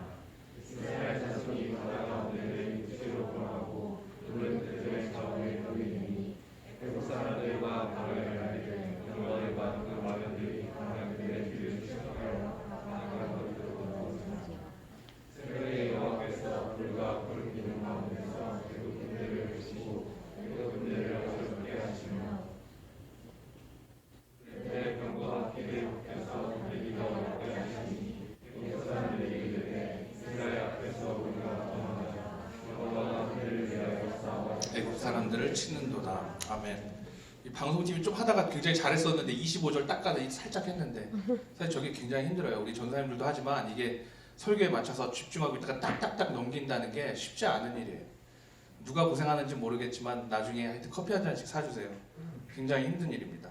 이스라엘 자손이 바다 가운데를 육지로 돌아가고 물은 그들의 좌우에 보이니 애굽 사람들과 바로의 아이들 여호와와 그 마련들이 바다들의 길을 추적하여 바다가 거기로 돌아오니라. 새벽에 여호와께서 불과 구름 기둥 가운데서 애굽 군대를 보시고 애굽 군대를 어렵게 하시며 그들의 병과 길을 벗겨서 달리기가 어렵게 하시니 애굽 사람들이 이르되 이스라엘 앞에서 우리가 도망하자 여호와가 그들을 위하여 싸워 애굽 사람들을 치는도다. 아멘. 이 방송팀이 좀 하다가 굉장히 잘했었는데 25절 딱 가다 살짝 했는데 사실 저게 굉장히 힘들어요. 우리 전사님들도 하지만 이게 설교에 맞춰서 집중하고 있다가 딱딱딱 넘긴다는 게 쉽지 않은 일이에요. 누가 고생하는지 모르겠지만 나중에 하여튼 커피 한 잔씩 사주세요. 굉장히 힘든 일입니다.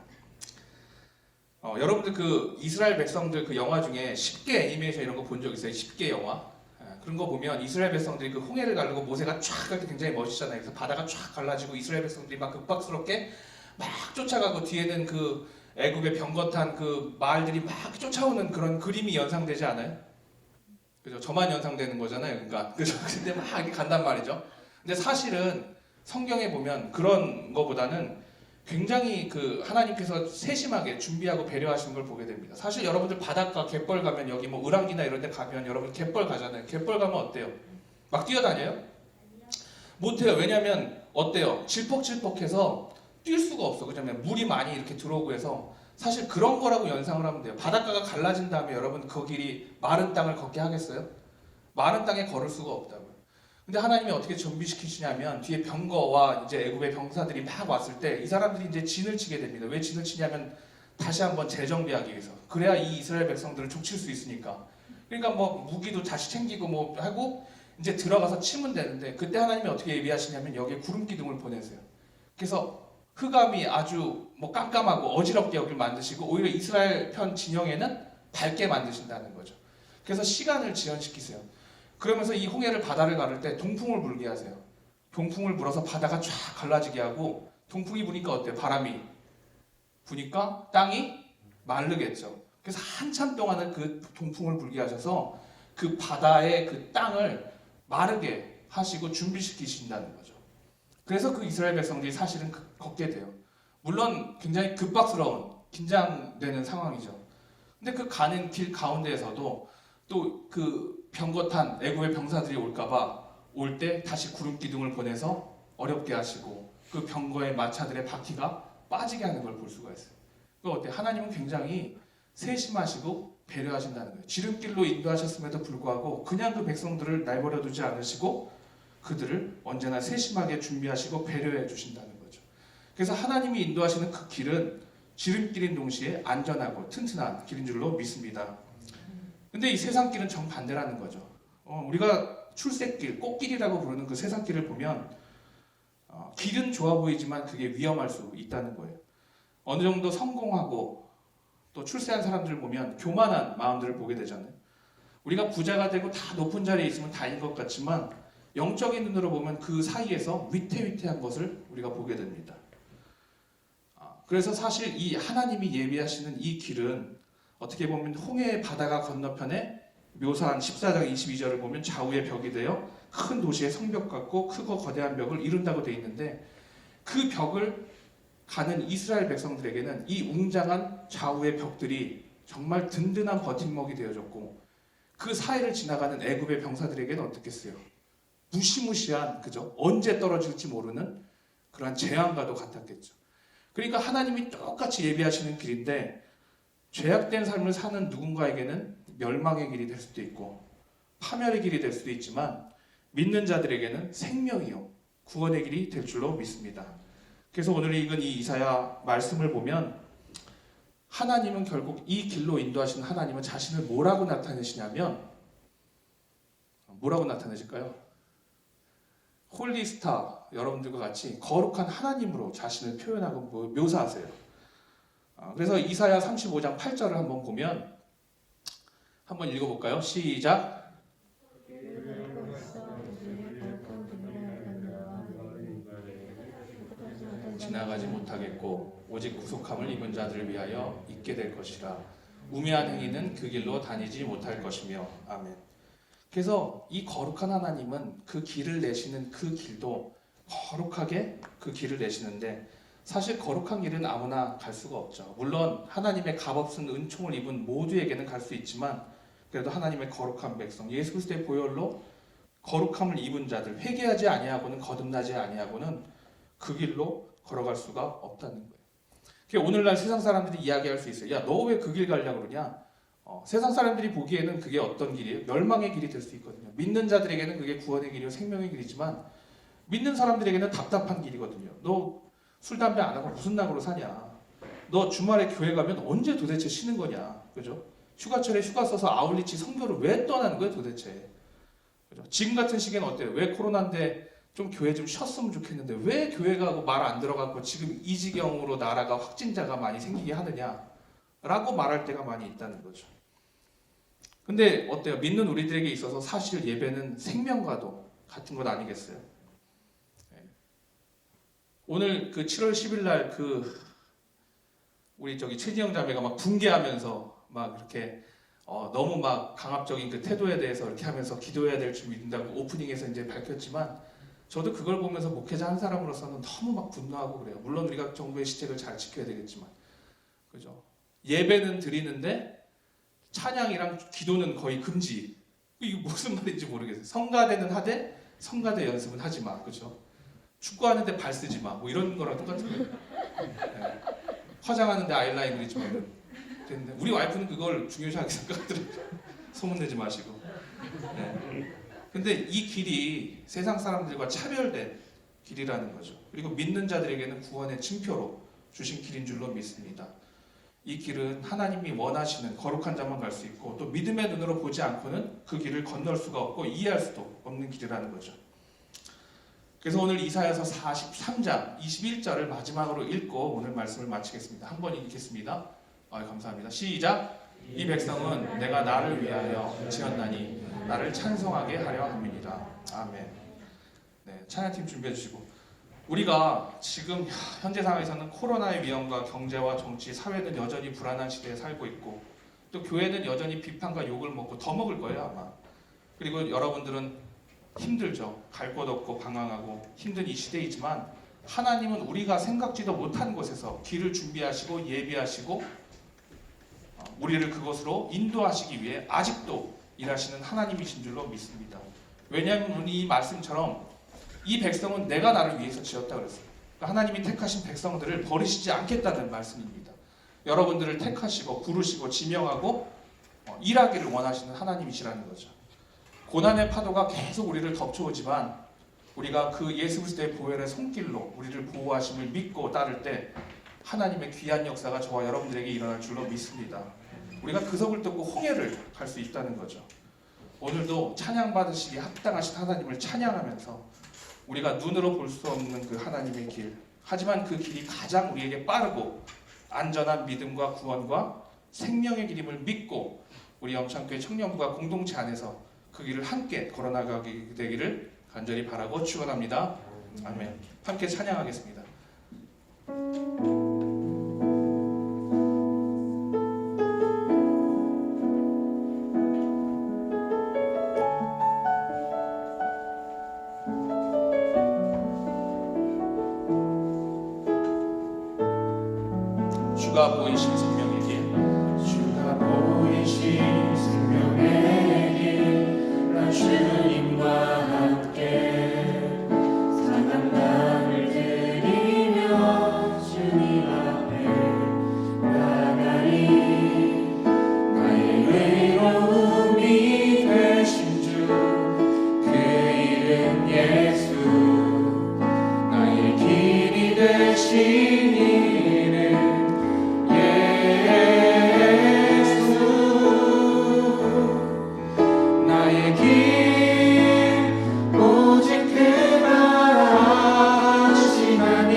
여러분들 그 이스라엘 백성들 그 영화 중에 10개 애니메이션 이런 거 본 적 있어요? 10개 영화? 그런 거 보면 이스라엘 백성들이 그 홍해를 가르고 모세가 쫙 갈 때 굉장히 멋있잖아요. 그래서 바다가 쫙 갈라지고 이스라엘 백성들이 막 급박스럽게 막 쫓아가고 뒤에는 그 애굽의 병거탄 그 마을들이 막 쫓아오는 그런 그림이 연상되지 않아요? 그죠? 저만 연상되는 거잖아요. 그러니까 그죠? 근데 막 이렇게 간단 말이죠. 근데 사실은 성경에 보면 그런 거보다는 굉장히 그 하나님께서 세심하게 준비하고 배려하시는 걸 보게 됩니다. 사실 여러분들 바닷가 갯벌 가면 여기 뭐 을왕기나 이런 데 가면 여러분 갯벌 가잖아요. 갯벌 가면 어때요? 막 뛰어다녀요? 못해요. 왜냐면 어때요? 질퍽질퍽해서 뛸 수가 없어. 그냥 물이 많이 이렇게 들어오고 해서 사실 그런 거라고 연상을 하면 돼요. 바닷가가 갈라진 다음에 여러분 그 길이 마른 땅을 걷게 하겠어요? 마른 땅에 걸을 수가 없다고요. 근데 하나님이 어떻게 준비시키시냐면 뒤에 병거와 이제 애굽의 병사들이 막 왔을 때 이 사람들이 이제 진을 치게 됩니다. 왜 진을 치냐면 다시 한번 재정비하기 위해서. 그래야 이 이스라엘 백성들을 족칠 수 있으니까. 그러니까 뭐 무기도 다시 챙기고 뭐 하고 이제 들어가서 치면 되는데 그때 하나님이 어떻게 예비하시냐면 여기에 구름 기둥을 보내세요. 그래서 흑암이 아주 뭐 깜깜하고 어지럽게 여기를 만드시고 오히려 이스라엘 편 진영에는 밝게 만드신다는 거죠. 그래서 시간을 지연시키세요. 그러면서 이 홍해를 바다를 가를 때 동풍을 불게 하세요. 동풍을 불어서 바다가 쫙 갈라지게 하고 동풍이 부니까 어때요? 바람이 부니까 땅이 마르겠죠. 그래서 한참 동안은 그 동풍을 불게 하셔서 그 바다의 그 땅을 마르게 하시고 준비시키신다는 거죠. 그래서 그 이스라엘 백성들이 사실은 걷게 돼요. 물론 굉장히 급박스러운 긴장되는 상황이죠. 근데 그 가는 길 가운데에서도 또 그 병거탄 애굽의 병사들이 올까봐 올 때 다시 구름 기둥을 보내서 어렵게 하시고 그 병거의 마차들의 바퀴가 빠지게 하는 걸 볼 수가 있어요. 그 어때? 하나님은 굉장히 세심하시고 배려하신다는 거예요. 지름길로 인도하셨음에도 불구하고 그냥 그 백성들을 내버려 두지 않으시고 그들을 언제나 세심하게 준비하시고 배려해 주신다는 거죠. 그래서 하나님이 인도하시는 그 길은 지름길인 동시에 안전하고 튼튼한 길인 줄로 믿습니다. 근데 이 세상길은 정반대라는 거죠. 우리가 출세길, 꽃길이라고 부르는 그 세상길을 보면 길은 좋아 보이지만 그게 위험할 수 있다는 거예요. 어느 정도 성공하고 또 출세한 사람들을 보면 교만한 마음들을 보게 되잖아요. 우리가 부자가 되고 다 높은 자리에 있으면 다인 것 같지만 영적인 눈으로 보면 그 사이에서 위태위태한 것을 우리가 보게 됩니다. 그래서 사실 이 하나님이 예비하시는 이 길은 어떻게 보면 홍해의 바다가 건너편에 묘사한 14장 22절을 보면 좌우의 벽이 되어 큰 도시의 성벽 같고 크고 거대한 벽을 이룬다고 되어 있는데 그 벽을 가는 이스라엘 백성들에게는 이 웅장한 좌우의 벽들이 정말 든든한 버팀목이 되어줬고 그 사이를 지나가는 애굽의 병사들에게는 어떻겠어요? 무시무시한 그죠? 언제 떨어질지 모르는 그러한 재앙과도 같았겠죠. 그러니까 하나님이 똑같이 예비하시는 길인데 죄악된 삶을 사는 누군가에게는 멸망의 길이 될 수도 있고 파멸의 길이 될 수도 있지만 믿는 자들에게는 생명이요 구원의 길이 될 줄로 믿습니다. 그래서 오늘 읽은 이 이사야 말씀을 보면 하나님은 결국 이 길로 인도하시는 하나님은 자신을 뭐라고 나타내시냐면 뭐라고 나타내실까요? 홀리스타 여러분들과 같이 거룩한 하나님으로 자신을 표현하고 묘사하세요. 그래서 이사야 35장 8절을 한번 보면 한번 읽어볼까요? 시작. 지나가지 못하겠고 오직 구속함을 입은 자들을 위하여 있게 될 것이라. 우매한 행위는 그 길로 다니지 못할 것이며. 아멘. 그래서 이 거룩한 하나님은 그 길을 내시는 그 길도 거룩하게 그 길을 내시는데 사실 거룩한 길은 아무나 갈 수가 없죠. 물론 하나님의 값없은 은총을 입은 모두에게는 갈 수 있지만 그래도 하나님의 거룩한 백성 예수 그리스도의 보혈로 거룩함을 입은 자들 회개하지 아니하고는 거듭나지 아니하고는 그 길로 걸어갈 수가 없다는 거예요. 그러니까 오늘날 세상 사람들이 이야기할 수 있어요. 야, 너 왜 그 길 가려고 그러냐? 세상 사람들이 보기에는 그게 어떤 길이에요? 멸망의 길이 될 수 있거든요. 믿는 자들에게는 그게 구원의 길이고 생명의 길이지만 믿는 사람들에게는 답답한 길이거든요. 너 술 담배 안 하고 무슨 낙으로 사냐? 너 주말에 교회 가면 언제 도대체 쉬는 거냐? 그죠? 휴가철에 휴가 써서 아울리치 선교를 왜 떠나는 거야 도대체? 그죠? 지금 같은 시기에는 어때요? 왜 코로나인데 좀 교회 좀 쉬었으면 좋겠는데 왜 교회 가고 말 안 들어가고 지금 이 지경으로 나라가 확진자가 많이 생기게 하느냐? 라고 말할 때가 많이 있다는 거죠. 근데 어때요? 믿는 우리들에게 있어서 사실 예배는 생명과도 같은 것 아니겠어요? 오늘 그 7월 10일 날 우리 최지영 자매가 막 붕괴하면서 막 이렇게 너무 막 강압적인 그 태도에 대해서 이렇게 하면서 기도해야 될 줄 믿는다고 오프닝에서 이제 밝혔지만 저도 그걸 보면서 목회자 한 사람으로서는 너무 막 분노하고 그래요. 물론 우리가 정부의 시책을 잘 지켜야 되겠지만, 그죠? 예배는 드리는데 찬양이랑 기도는 거의 금지. 이게 무슨 말인지 모르겠어요. 성가대는 하되 성가대 연습은 하지 마, 그죠? 축구하는데 발 쓰지 마, 뭐 이런 거랑 똑같은 거예요. 네. 화장하는데 아이라인 그리지 마. 됐는데 우리 와이프는 그걸 중요시하게 생각하더라고요. 소문내지 마시고. 네. 근데 이 길이 세상 사람들과 차별된 길이라는 거죠. 그리고 믿는 자들에게는 구원의 징표로 주신 길인 줄로 믿습니다. 이 길은 하나님이 원하시는 거룩한 자만 갈 수 있고 또 믿음의 눈으로 보지 않고는 그 길을 건널 수가 없고 이해할 수도 없는 길이라는 거죠. 그래서 오늘 이사야서 43장 21절을 마지막으로 읽고 오늘 말씀을 마치겠습니다. 한 번 읽겠습니다. 감사합니다. 시작. 이 백성은 내가 나를 위하여 지었나니 나를 찬송하게 하려 함이니라. 아멘. 네, 찬양팀 준비해 주시고 우리가 지금 현재 상황에서는 코로나의 위험과 경제와 정치, 사회는 여전히 불안한 시대에 살고 있고 또 교회는 여전히 비판과 욕을 먹고 더 먹을 거예요 아마. 그리고 여러분들은 힘들죠. 갈 곳 없고 방황하고 힘든 이 시대이지만 하나님은 우리가 생각지도 못한 곳에서 길을 준비하시고 예비하시고 우리를 그곳으로 인도하시기 위해 아직도 일하시는 하나님이신 줄로 믿습니다. 왜냐하면 이 말씀처럼 이 백성은 내가 나를 위해서 지었다 그랬어요. 그러니까 하나님이 택하신 백성들을 버리시지 않겠다는 말씀입니다. 여러분들을 택하시고 부르시고 지명하고 일하기를 원하시는 하나님이시라는 거죠. 고난의 파도가 계속 우리를 덮쳐오지만 우리가 그 예수 그리스도의 보혈의 손길로 우리를 보호하심을 믿고 따를 때 하나님의 귀한 역사가 저와 여러분들에게 일어날 줄로 믿습니다. 우리가 그 속을 뜯고 홍해를 갈 수 있다는 거죠. 오늘도 찬양 받으시기에 합당하신 하나님을 찬양하면서 우리가 눈으로 볼 수 없는 그 하나님의 길, 하지만 그 길이 가장 우리에게 빠르고 안전한 믿음과 구원과 생명의 길임을 믿고 우리 영창교회 청년부가 공동체 안에서 그 길을 함께 걸어나가게 되기를 간절히 바라고 축원합니다. 아멘. 함께 찬양하겠습니다. 주가 보이신 생명의 길, 주가 보이신 생명의 길, 나 주님과 함께 상한 마음을 드리며 주님 앞에 나가리. 나의 외로움이 되신 주, 그 이름 예수, 나의 길이 되신 이름 나의 길 오직 그만 하시나니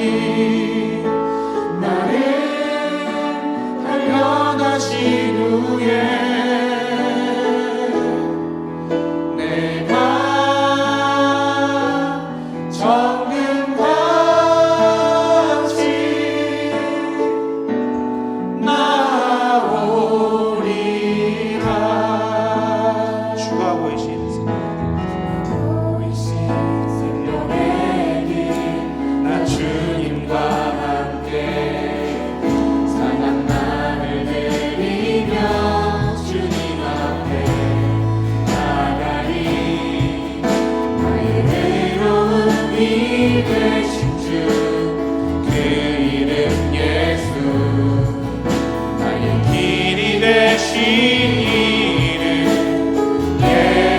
나를 단련하신 후에 내가 정금같이 나오리라. 주가 보이신 생명의 길, 나 주님과 함께 상한 마음을 드리며 주님 앞에 나가리. 나의 외로움이 되신 주, 그 이름 예수, 나의 길이 되신 이름 예수.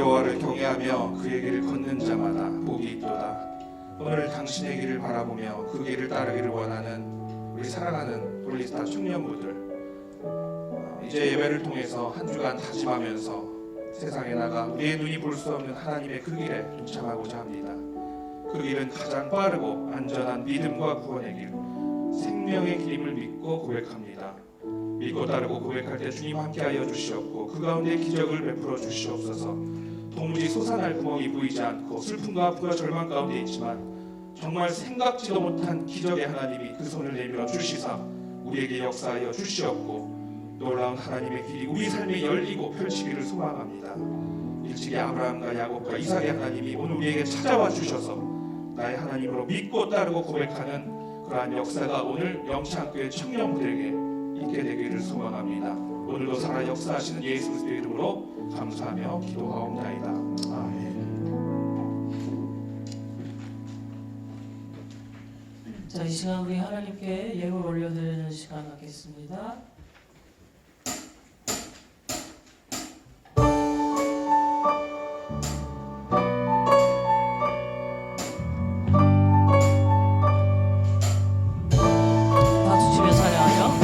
여호와를 경외하며 그의 길을 걷는 자마다 복이 있도다. 오늘 당신의 길을 바라보며 그 길을 따르기를 원하는 우리 사랑하는 돌리스타 청년부들, 이제 예배를 통해서 한 주간 다짐하면서 세상에 나가 우리의 눈이 볼 수 없는 하나님의 그 길에 동참하고자 합니다. 그 길은 가장 빠르고 안전한 믿음과 구원의 길, 생명의 길임을 믿고 고백합니다. 믿고 따르고 고백할 때 주님 함께하여 주시옵고 그 가운데 기적을 베풀어 주시옵소서. 도무지 솟아날 구멍이 보이지 않고 슬픔과 아픔과 절망 가운데 있지만 정말 생각지도 못한 기적의 하나님이 그 손을 내밀어 주시사 우리에게 역사하여 주시옵고 놀라운 하나님의 길이 우리 삶에 열리고 펼치기를 소망합니다. 일찍이 아브라함과 야곱과 이삭의 하나님이 오늘 우리에게 찾아와 주셔서 나의 하나님으로 믿고 따르고 고백하는 그러한 역사가 오늘 영창교회 청년부들에게 있게 되기를 소망합니다. 오늘도 살아 역사하시는 예수 그리스도의 이름으로 감사하며 기도하옵나이다. 아멘. 자, 이 시간 우리 하나님께 예물 올려드리는 시간 갖겠습니다. 박수 치며 찬양하여.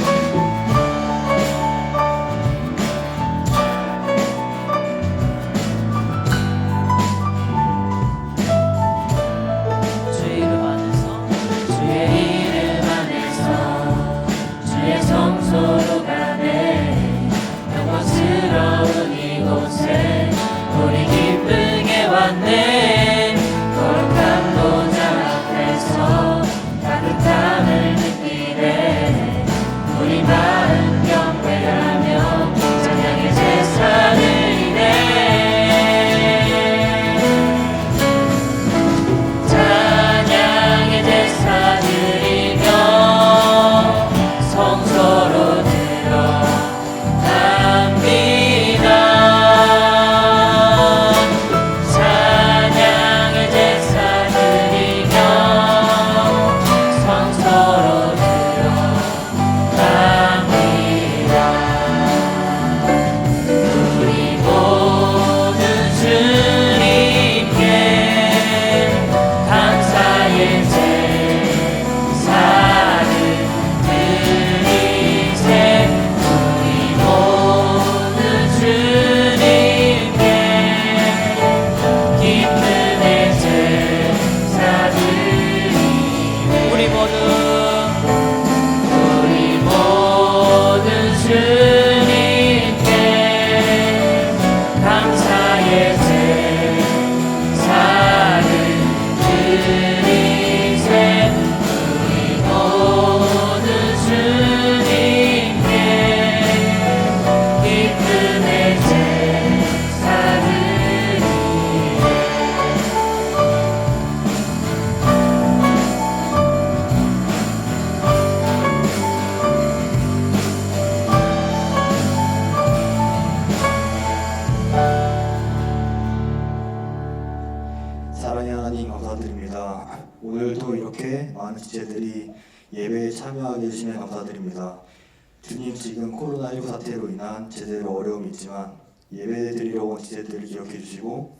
주의 이름 안에서 주의 성소로 가네 영광스러운 이곳에 우리 기쁘게 왔네 거룩한 보좌 앞에서 따뜻함을 느끼네 우리 마음 경배하며 찬양의 제사를 찬양의 제사 드리며 성소로 들어갑니다. 찬양의 제사 드리며 성소로 들어갑니다. 우리 모든 주님께 감사의 제사를 드리세 우리 모든 주님께 기쁨의 제사 드리네 우리 모든 주님께 감사의 제사를 드리세 우리 모든 주님께 기쁨의 제사 드리네 사랑의 하나님 감사드립니다. 오늘도 이렇게 많은 지체들이 예배에 참여하게 해주시면 감사드립니다. 주님, 지금 코로나19 사태로 인한 제대로 어려움이 있지만 예배 드리러 온 지체들을 기억해 주시고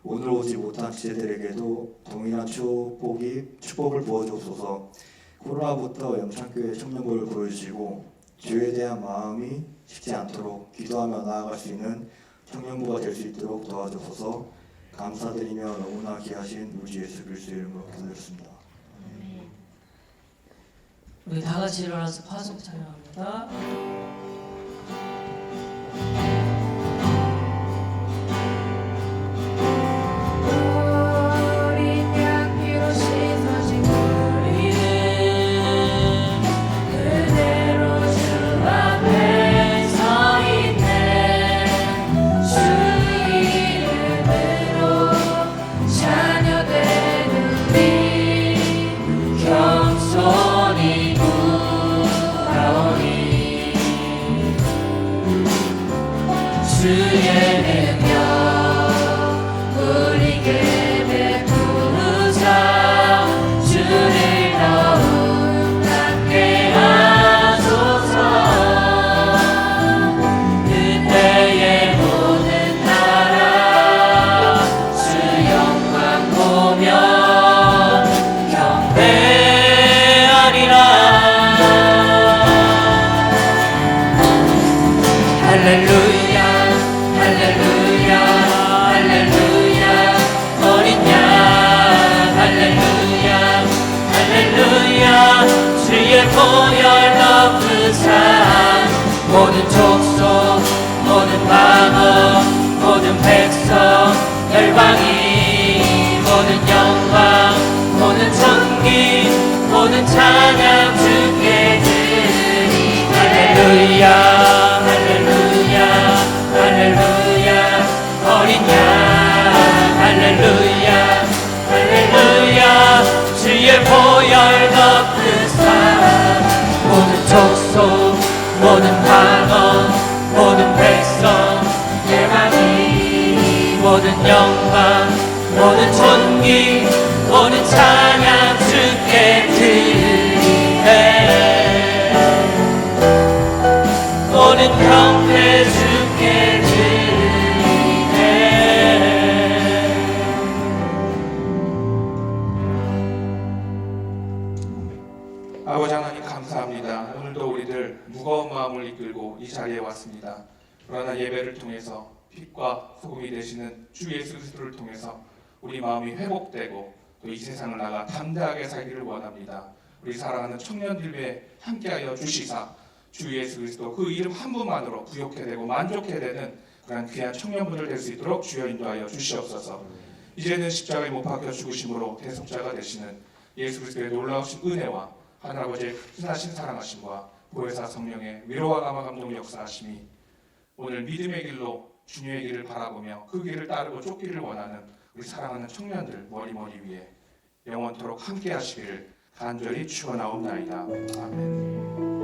오늘 오지 못한 지체들에게도 동일한 축복을 부어주옵소서. 코로나부터 영창교회 청년부를 보여주시고 주에 대한 마음이 식지 않도록 기도하며 나아갈 수 있는 청년부가 될 수 있도록 도와주옵소서. 감사드리며 너무나 귀하신 우리 주 예수 그리스도의 이름으로 기도드렸습니다. 우리 다 같이 일어나서 파송 찬양합니다. 어린 양 피로 씻어진 우리는 그대로 주 앞에 서 있네 주 이름으로 자녀되는 우리 겸손히 구하오니 보혈 높으사 모든 족속 모든 방언 모든 백성 열방이 모든 영광 모든 존귀 모든 찬양 주께 드리네. 할렐루야 할렐루야 할렐루야 어린 양 할렐루야 할렐루야 주의 보혈 덮으사 모든 족속 모든 방언 모든 백성 열방이 모든 영광 모든 존귀 모든 찬양 주께 드리네. 모든 경배 주께 드리네. 아버지 하나님 감사합니다. 오늘도 우리들 무거운 마음을 이끌고 이 자리에 왔습니다. 그러나 예배를 통해서 빛과 소금이 되시는 주 예수 그리스도를 통해서 우리 마음이 회복되고 또 이 세상을 나가 담대하게 살기를 원합니다. 우리 사랑하는 청년들 위해 함께하여 주시사 주 예수 그리스도 그 이름 한 분만으로 부욕해 되고 만족해 되는 그런 귀한 청년분들 될 수 있도록 주여 인도하여 주시옵소서. 이제는 십자가에 못 박혀 죽으심으로 대속자가 되시는 예수 그리스도의 놀라우신 은혜와 하늘아버지의 크나신 사랑하심과 보혜사 성령의 위로와 감화 감동 역사하심이 오늘 믿음의 길로 주님의 길을 바라보며 그 길을 따르고 쫓기를 원하는 우리 사랑하는 청년들 머리 위에 영원토록 함께 하시기를 간절히 축원하옵나이다. 아멘.